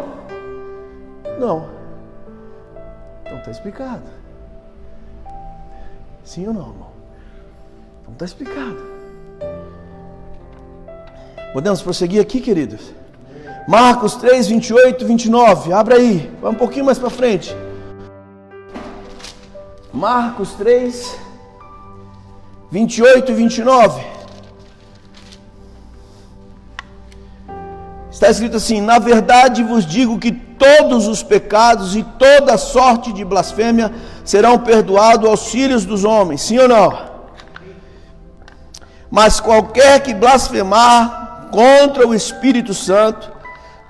Não. Então está explicado. Sim ou não, irmão? Não está explicado. Podemos prosseguir aqui, queridos? Marcos 3, 28 e 29. Abra aí. Vai um pouquinho mais para frente. Marcos 3, 28 e 29. Está escrito assim: na verdade vos digo que todos os pecados e toda sorte de blasfêmia serão perdoados aos filhos dos homens. Sim ou não? Mas qualquer que blasfemar contra o Espírito Santo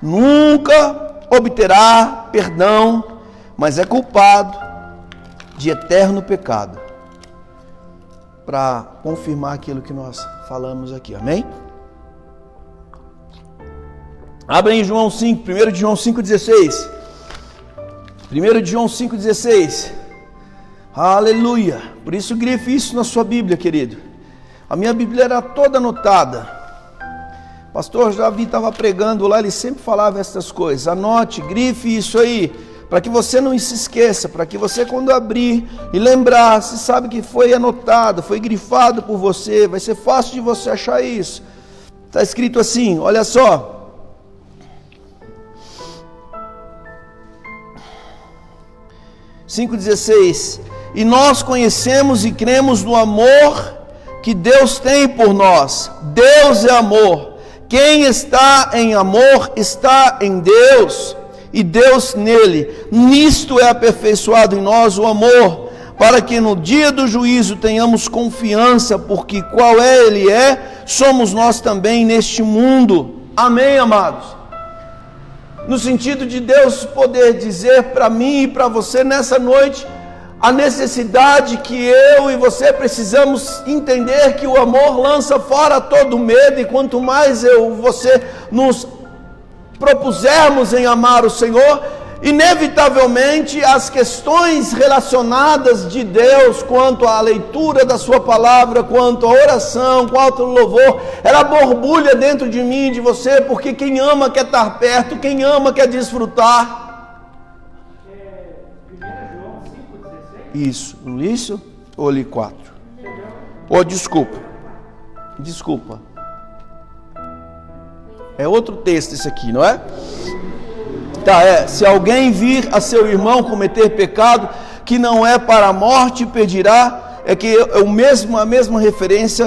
nunca obterá perdão, mas é culpado de eterno pecado. Para confirmar aquilo que nós falamos aqui, amém? Abre em João 5, 1 de João 5,16. 1 de João 5,16. Aleluia. Por isso grife isso na sua Bíblia, querido. A minha Bíblia era toda anotada. Pastor Javi estava pregando lá, ele sempre falava essas coisas. Anote, grife isso aí, para que você não se esqueça, para que você quando abrir e lembrar, você sabe que foi anotado, foi grifado por você, vai ser fácil de você achar isso. Está escrito assim, olha só. – 5,16. E nós conhecemos e cremos no amor que Deus tem por nós. Deus é amor. Quem está em amor está em Deus e Deus nele. Nisto é aperfeiçoado em nós o amor, para que no dia do juízo tenhamos confiança, porque qual Ele é, somos nós também neste mundo. Amém, amados? No sentido de Deus poder dizer para mim e para você nessa noite a necessidade que eu e você precisamos entender que o amor lança fora todo medo, e quanto mais eu e você nos propusermos em amar o Senhor, inevitavelmente as questões relacionadas de Deus, quanto à leitura da sua palavra, quanto à oração, quanto ao louvor, ela borbulha dentro de mim e de você, porque quem ama quer estar perto, quem ama quer desfrutar. Isso, ou li 4? Desculpa. É outro texto esse aqui, não é? Tá, se alguém vir a seu irmão cometer pecado que não é para a morte, pedirá, a mesma referência,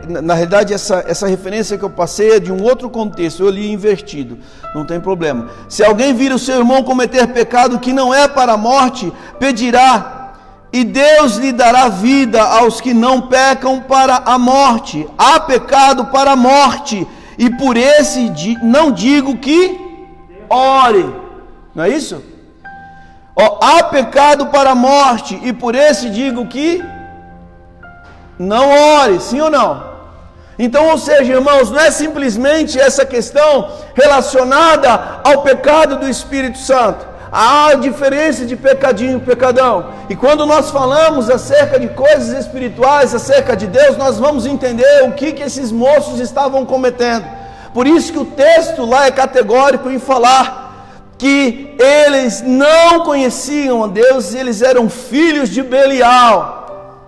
na realidade essa referência que eu passei é de um outro contexto, eu li invertido, não tem problema. Se alguém vir o seu irmão cometer pecado que não é para a morte, pedirá, e Deus lhe dará vida aos que não pecam para a morte. Há pecado para a morte, e por esse não digo que ore, não é isso? Há pecado para a morte, e por esse digo que não ore, sim ou não? Então, ou seja, irmãos, não é simplesmente essa questão relacionada ao pecado do Espírito Santo. Há diferença de pecadinho e pecadão. E quando nós falamos acerca de coisas espirituais, acerca de Deus, nós vamos entender o que esses moços estavam cometendo. Por isso que o texto lá é categórico em falar que eles não conheciam a Deus, eles eram filhos de Belial.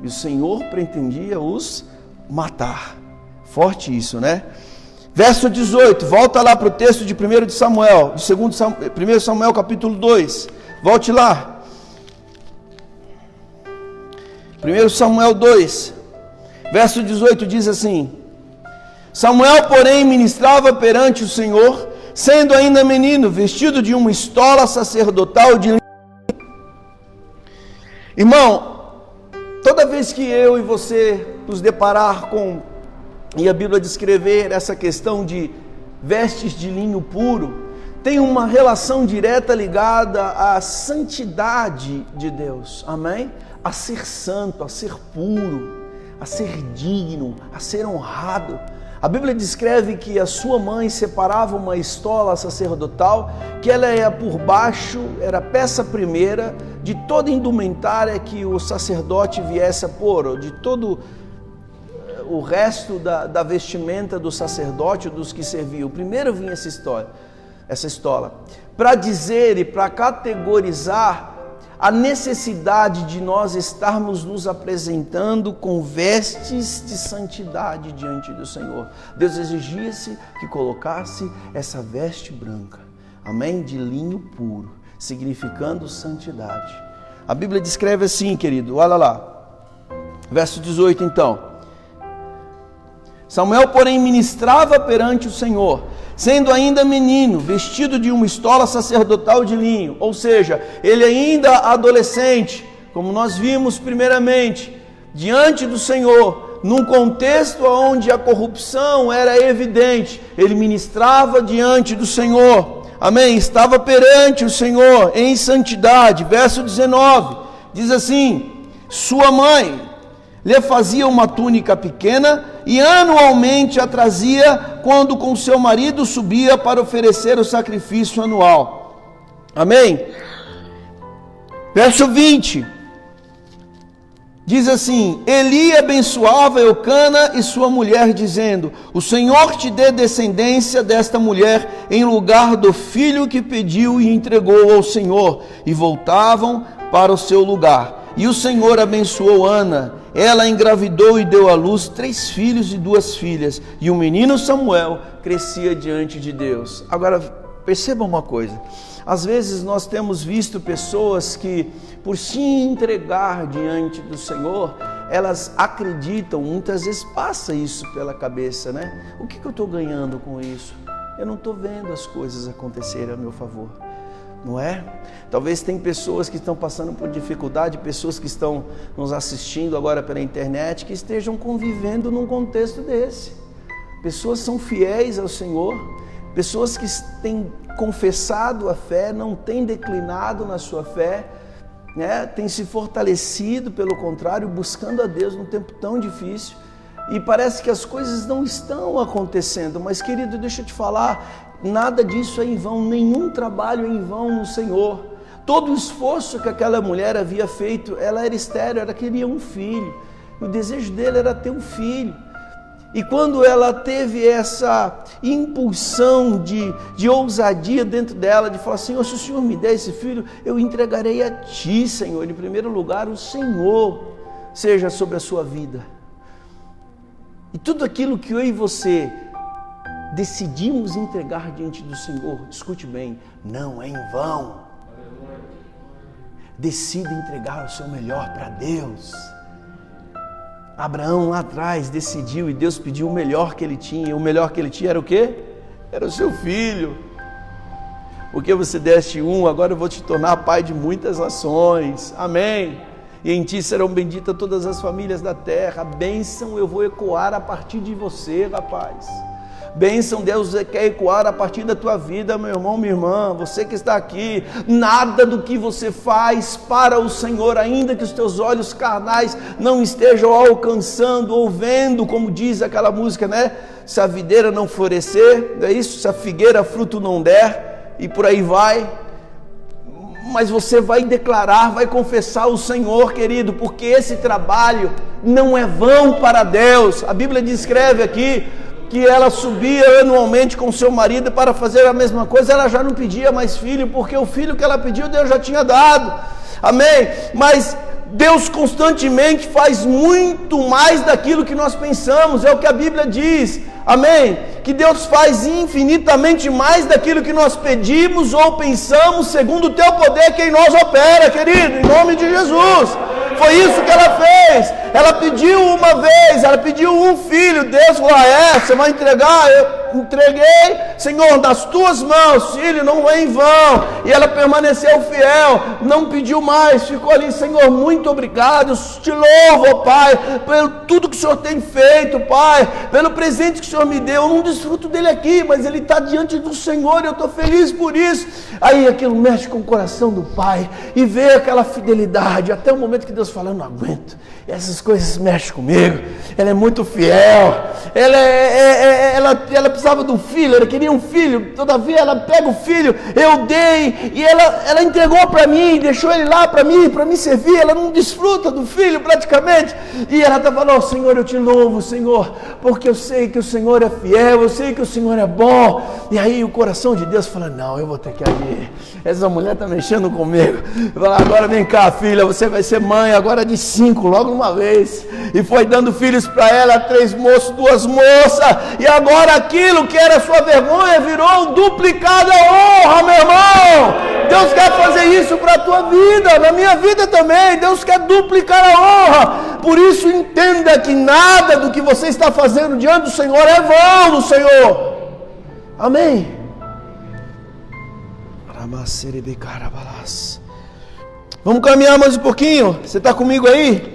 E o Senhor pretendia os matar. Forte isso, né? Verso 18, volta lá para o texto de 1 Samuel, de 1 Samuel capítulo 2. Volte lá. 1 Samuel 2, verso 18 diz assim: Samuel, porém, ministrava perante o Senhor, sendo ainda menino, vestido de uma estola sacerdotal de linho. Irmão, toda vez que eu e você nos deparar com, e a Bíblia descrever essa questão de vestes de linho puro, tem uma relação direta ligada à santidade de Deus, amém? A ser santo, a ser puro, a ser digno, a ser honrado. A Bíblia descreve que a sua mãe separava uma estola sacerdotal, que ela era por baixo, era a peça primeira de toda indumentária que o sacerdote viesse a pôr, ou de todo o resto da vestimenta do sacerdote, dos que serviam. Primeiro vinha essa estola, para dizer e para categorizar a necessidade de nós estarmos nos apresentando com vestes de santidade diante do Senhor. Deus exigia-se que colocasse essa veste branca, amém? De linho puro, significando santidade. A Bíblia descreve assim, querido, olha lá, verso 18 então. Samuel, porém, ministrava perante o Senhor, sendo ainda menino, vestido de uma estola sacerdotal de linho, ou seja, ele ainda adolescente, como nós vimos primeiramente, diante do Senhor, num contexto onde a corrupção era evidente, ele ministrava diante do Senhor, amém? Estava perante o Senhor em santidade. Verso 19, diz assim, sua mãe lhe fazia uma túnica pequena e anualmente a trazia quando com seu marido subia para oferecer o sacrifício anual. Amém? Verso 20, diz assim, Eli abençoava Eucana e sua mulher, dizendo, o Senhor te dê descendência desta mulher em lugar do filho que pediu e entregou ao Senhor. E voltavam para o seu lugar. E o Senhor abençoou Ana, ela engravidou e deu à luz 3 filhos e 2 filhas, e o menino Samuel crescia diante de Deus. Agora, perceba uma coisa, às vezes nós temos visto pessoas que, por se entregar diante do Senhor, elas acreditam, muitas vezes passa isso pela cabeça, né? O que eu estou ganhando com isso? Eu não estou vendo as coisas acontecerem a meu favor. Não é? Talvez tem pessoas que estão passando por dificuldade, pessoas que estão nos assistindo agora pela internet, que estejam convivendo num contexto desse. Pessoas são fiéis ao Senhor, pessoas que têm confessado a fé, não têm declinado na sua fé, né? Têm se fortalecido, pelo contrário, buscando a Deus num tempo tão difícil. E parece que as coisas não estão acontecendo, mas querido, deixa eu te falar, nada disso é em vão, nenhum trabalho é em vão no Senhor. Todo o esforço que aquela mulher havia feito, ela era estéril, ela queria um filho, o desejo dele era ter um filho. E quando ela teve essa impulsão de ousadia dentro dela, de falar, Senhor, se o Senhor me der esse filho, eu entregarei a Ti, Senhor, em primeiro lugar, o Senhor seja sobre a sua vida. E tudo aquilo que eu e você decidimos entregar diante do Senhor, escute bem, não é em vão. Decida entregar o seu melhor para Deus. Abraão lá atrás decidiu e Deus pediu o melhor que ele tinha. O melhor que ele tinha era o quê? Era o seu filho. Porque você deste um, agora eu vou te tornar pai de muitas nações. Amém. E em ti serão benditas todas as famílias da terra. A bênção eu vou ecoar a partir de você, rapaz. Bênção Deus quer ecoar a partir da tua vida, meu irmão, minha irmã, você que está aqui. Nada do que você faz para o Senhor, ainda que os teus olhos carnais não estejam alcançando ou vendo, como diz aquela música, né? Se a videira não florescer, não é isso? Se a figueira fruto não der, e por aí vai. Mas você vai declarar, vai confessar o Senhor, querido, porque esse trabalho não é vão para Deus. A Bíblia descreve aqui que ela subia anualmente com seu marido para fazer a mesma coisa. Ela já não pedia mais filho, porque o filho que ela pediu, Deus já tinha dado. Amém? Mas Deus constantemente faz muito mais daquilo que nós pensamos, é o que a Bíblia diz. Amém? Que Deus faz infinitamente mais daquilo que nós pedimos ou pensamos, segundo o teu poder que em nós opera, querido, em nome de Jesus. Foi isso que ela fez. Ela pediu uma vez, ela pediu um filho. Deus falou: você vai entregar? Eu entreguei, Senhor, nas tuas mãos, filho, não vai em vão. E ela permaneceu fiel, não pediu mais, ficou ali: Senhor, muito obrigado, te louvo, ó Pai, pelo tudo que o Senhor tem feito, Pai, pelo presente que o Senhor me deu. Eu não desfruto dele aqui, mas ele está diante do Senhor e eu estou feliz por isso. Aí aquilo mexe com o coração do pai e vê aquela fidelidade, até o momento que Deus fala: eu não aguento, essas coisas mexem comigo, ela é muito fiel, ela precisava de um filho, ela queria um filho, todavia ela pega o filho, eu dei, e ela entregou para mim, deixou ele lá para mim servir. Ela não desfruta do filho praticamente, e ela está falando: Senhor, eu te louvo, Senhor, porque eu sei que o Senhor é fiel, eu sei que o Senhor é bom. E aí o coração de Deus fala: não, eu vou ter que agir, essa mulher está mexendo comigo. Fala: agora vem cá, filha, você vai ser mãe agora de 5, logo uma vez. E foi dando filhos para ela, 3 moços, 2 moças, e agora aquilo que era sua vergonha virou duplicada honra, meu irmão. Deus quer fazer isso para a tua vida, na minha vida também. Deus quer duplicar a honra. Por isso entenda que nada do que você está fazendo diante do Senhor é vão no Senhor. Amém. Vamos caminhar mais um pouquinho. Você está comigo aí?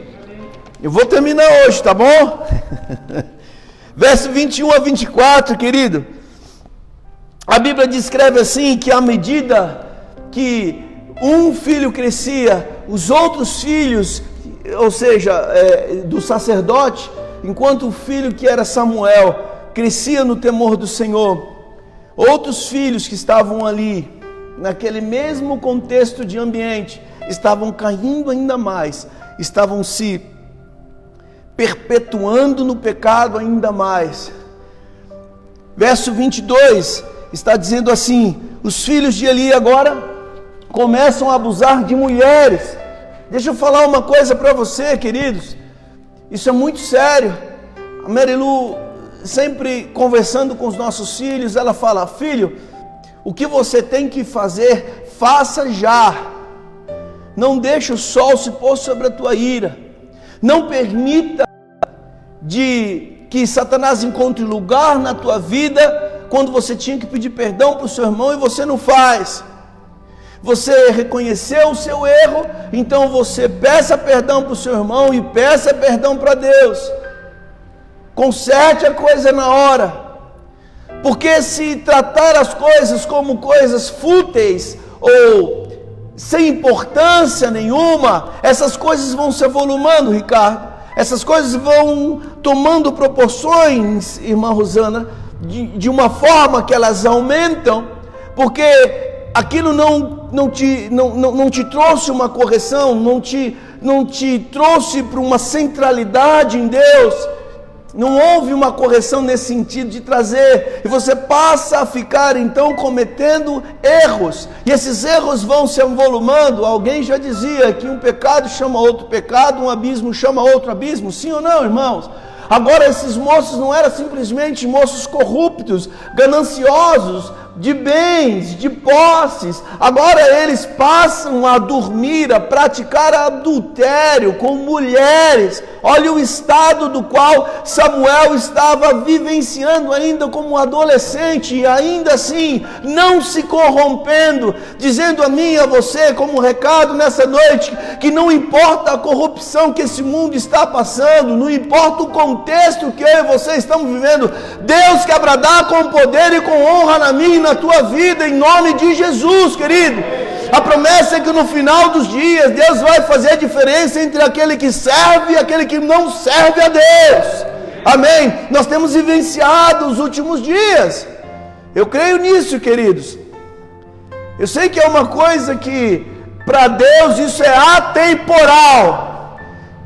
Eu vou terminar hoje, tá bom? Verso 21 a 24, querido. A Bíblia descreve assim, que à medida que um filho crescia, os outros filhos, ou seja, do sacerdote, enquanto o filho que era Samuel crescia no temor do Senhor, outros filhos que estavam ali, naquele mesmo contexto de ambiente, estavam caindo ainda mais, estavam se perpetuando no pecado ainda mais. Verso 22 está dizendo assim: os filhos de Eli agora começam a abusar de mulheres. Deixa eu falar uma coisa para você, queridos, isso é muito sério. A Marilu, sempre conversando com os nossos filhos, ela fala: filho, o que você tem que fazer, faça já. Não deixe o sol se pôr sobre a tua ira. Não permita que Satanás encontre lugar na tua vida quando você tinha que pedir perdão para o seu irmão e você não faz. Você reconheceu o seu erro, então você peça perdão para o seu irmão e peça perdão para Deus. Conserte a coisa na hora. Porque se tratar as coisas como coisas fúteis ou sem importância nenhuma, essas coisas vão se avolumando, Ricardo. Essas coisas vão tomando proporções, irmã Rosana, de uma forma que elas aumentam, porque aquilo não te trouxe uma correção, não te trouxe para uma centralidade em Deus. Não houve uma correção nesse sentido de trazer, e você passa a ficar então cometendo erros, e esses erros vão se avolumando. Alguém já dizia que um pecado chama outro pecado, um abismo chama outro abismo, sim ou não, irmãos? Agora esses moços não eram simplesmente moços corruptos, gananciosos, de bens, de posses. Agora eles passam a dormir, a praticar adultério com mulheres. Olha o estado do qual Samuel estava vivenciando ainda como adolescente, e ainda assim não se corrompendo, dizendo a mim e a você como recado nessa noite, que não importa a corrupção que esse mundo está passando, não importa o contexto que eu e você estamos vivendo, Deus quer bradar com poder e com honra na minha e na tua vida, em nome de Jesus, querido. A promessa é que no final dos dias Deus vai fazer a diferença entre aquele que serve e aquele que não serve a Deus. Amém? Nós temos vivenciado os últimos dias. Eu creio nisso, queridos. Eu sei que é uma coisa que para Deus isso é atemporal,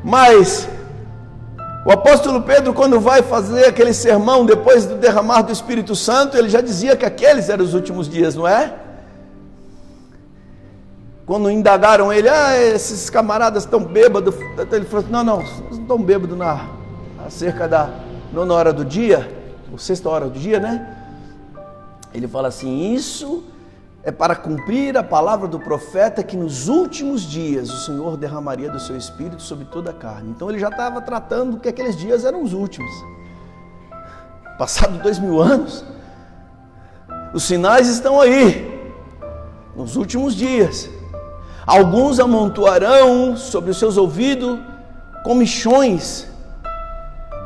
mas o apóstolo Pedro, quando vai fazer aquele sermão depois do derramar do Espírito Santo, ele já dizia que aqueles eram os últimos dias, não é? Quando indagaram ele, esses camaradas estão bêbados, ele falou assim: não estão bêbados acerca da 9ª hora do dia, ou 6ª hora do dia, né? Ele fala assim: isso é para cumprir a palavra do profeta que nos últimos dias o Senhor derramaria do seu Espírito sobre toda a carne. Então ele já estava tratando que aqueles dias eram os últimos. Passado 2000 anos, os sinais estão aí, nos últimos dias. Alguns amontoarão sobre os seus ouvidos comichões,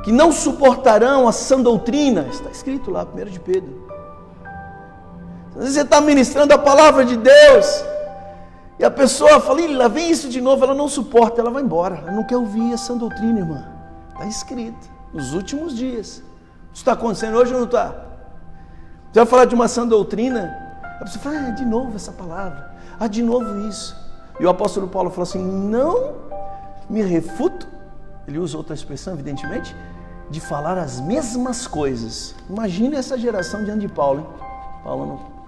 que não suportarão a sã doutrina. Está escrito lá, 1 de Pedro. Às vezes você está ministrando a palavra de Deus, e a pessoa fala, lá vem isso de novo, ela não suporta, ela vai embora. Ela não quer ouvir a sã doutrina, irmã. Está escrito, nos últimos dias. Isso está acontecendo hoje ou não está? Você vai falar de uma sã doutrina, a pessoa fala, de novo essa palavra, de novo isso. E o apóstolo Paulo falou assim, não me refuto, ele usa outra expressão evidentemente, de falar as mesmas coisas. Imagine essa geração diante de Paulo, hein? Paulo não...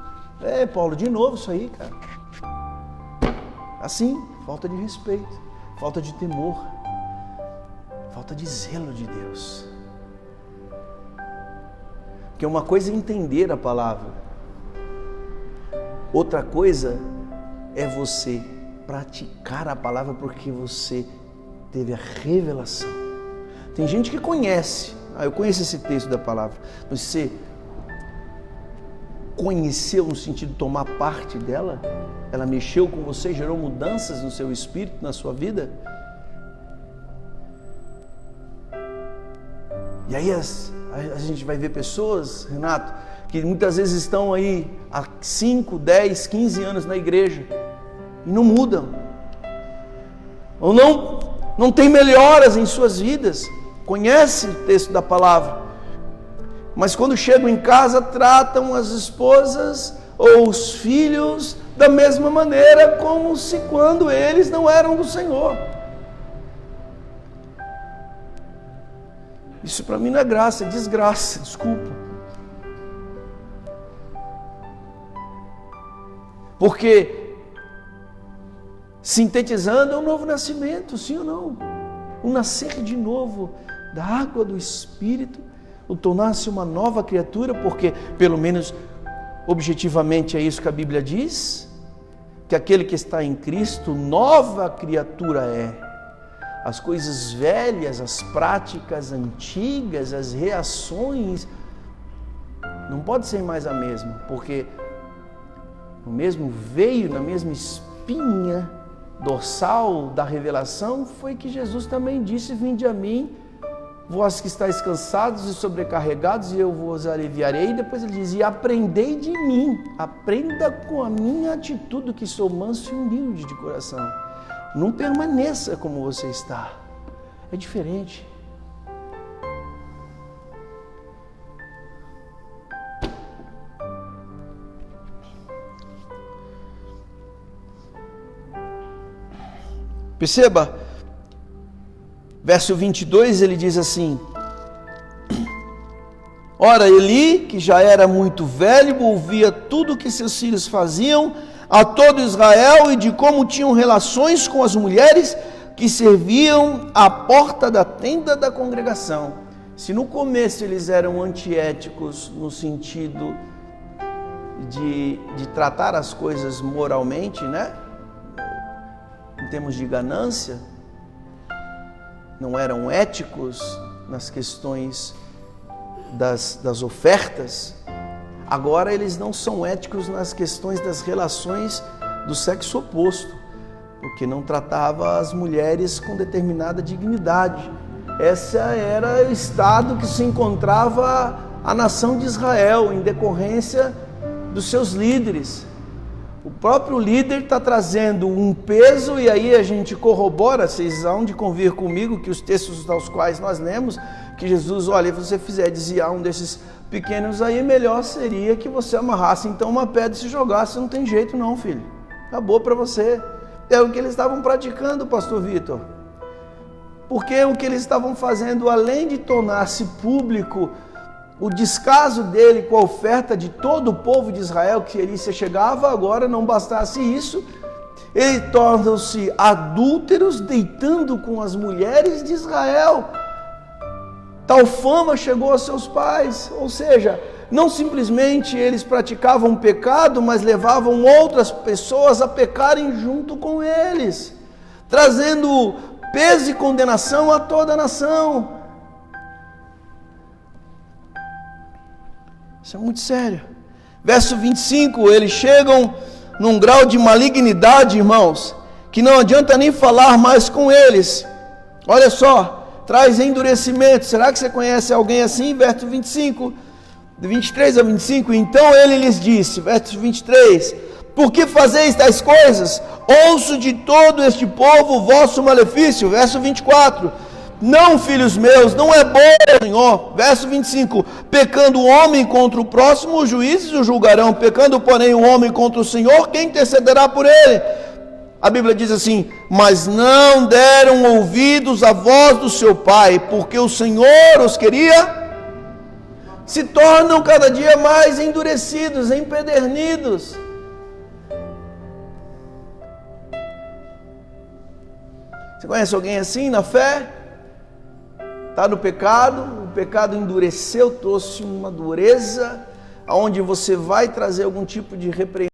Paulo, de novo isso aí, cara. Assim, falta de respeito, falta de temor, falta de zelo de Deus. Porque uma coisa é entender a palavra, outra coisa é você praticar a palavra porque você teve a revelação. Tem gente que conhece, eu conheço esse texto da palavra, mas você conheceu no sentido de tomar parte dela, ela mexeu com você, gerou mudanças no seu espírito, na sua vida. E aí a gente vai ver pessoas, Renato, que muitas vezes estão aí há 5, 10, 15 anos na igreja e não mudam, ou não tem melhoras em suas vidas, conhece o texto da palavra, mas quando chegam em casa tratam as esposas ou os filhos da mesma maneira, como se quando eles não eram do Senhor. Isso para mim não é graça, é desgraça, desculpa. Porque, sintetizando, é um novo nascimento, sim ou não? Um nascer de novo da água do Espírito, o tornar-se uma nova criatura, porque, pelo menos, objetivamente é isso que a Bíblia diz, que aquele que está em Cristo, nova criatura é. As coisas velhas, as práticas antigas, as reações, não pode ser mais a mesma, porque no mesmo veio, na mesma espinha dorsal da revelação, foi que Jesus também disse, vinde a mim, vós que estáis cansados e sobrecarregados, e eu vos aliviarei. E depois ele diz, e aprendei de mim, aprenda com a minha atitude, que sou manso e humilde de coração. Não permaneça como você está, é diferente. Perceba, verso 22, ele diz assim, ora, Eli, que já era muito velho, ouvia tudo o que seus filhos faziam a todo Israel e de como tinham relações com as mulheres que serviam à porta da tenda da congregação. Se no começo eles eram antiéticos no sentido de tratar as coisas moralmente, né? Em termos de ganância, não eram éticos nas questões das ofertas, agora eles não são éticos nas questões das relações do sexo oposto, porque não tratava as mulheres com determinada dignidade. Esse era o estado que se encontrava a nação de Israel, em decorrência dos seus líderes. O próprio líder está trazendo um peso, e aí a gente corrobora, vocês hão de convir comigo, que os textos aos quais nós lemos, que Jesus, olha, se você fizer desviar um desses pequenos aí, melhor seria que você amarrasse então uma pedra e se jogasse, não tem jeito não, filho. Acabou para você. É o que eles estavam praticando, pastor Vitor. Porque o que eles estavam fazendo, além de tornar-se público o descaso dele com a oferta de todo o povo de Israel, que ele se chegava, agora não bastasse isso, eles tornam-se adúlteros, deitando com as mulheres de Israel. Tal fama chegou aos seus pais, ou seja, não simplesmente eles praticavam um pecado, mas levavam outras pessoas a pecarem junto com eles, trazendo peso e condenação a toda a nação. Isso é muito sério. Verso 25, eles chegam num grau de malignidade, irmãos, que não adianta nem falar mais com eles. Olha só, traz endurecimento. Será que você conhece alguém assim? Verso 25, de 23 a 25. Então ele lhes disse, verso 23, por que fazeis tais coisas? Ouço de todo este povo o vosso malefício. Verso 24, não, filhos meus, não é bom, Senhor. Verso 25, pecando o homem contra o próximo, os juízes o julgarão. Pecando, porém, o homem contra o Senhor, quem intercederá por ele? A Bíblia diz assim, mas não deram ouvidos à voz do seu pai, porque o Senhor os queria, se tornam cada dia mais endurecidos, empedernidos. Você conhece alguém assim na fé? Está no pecado, o pecado endureceu, trouxe uma dureza, aonde você vai trazer algum tipo de repreensão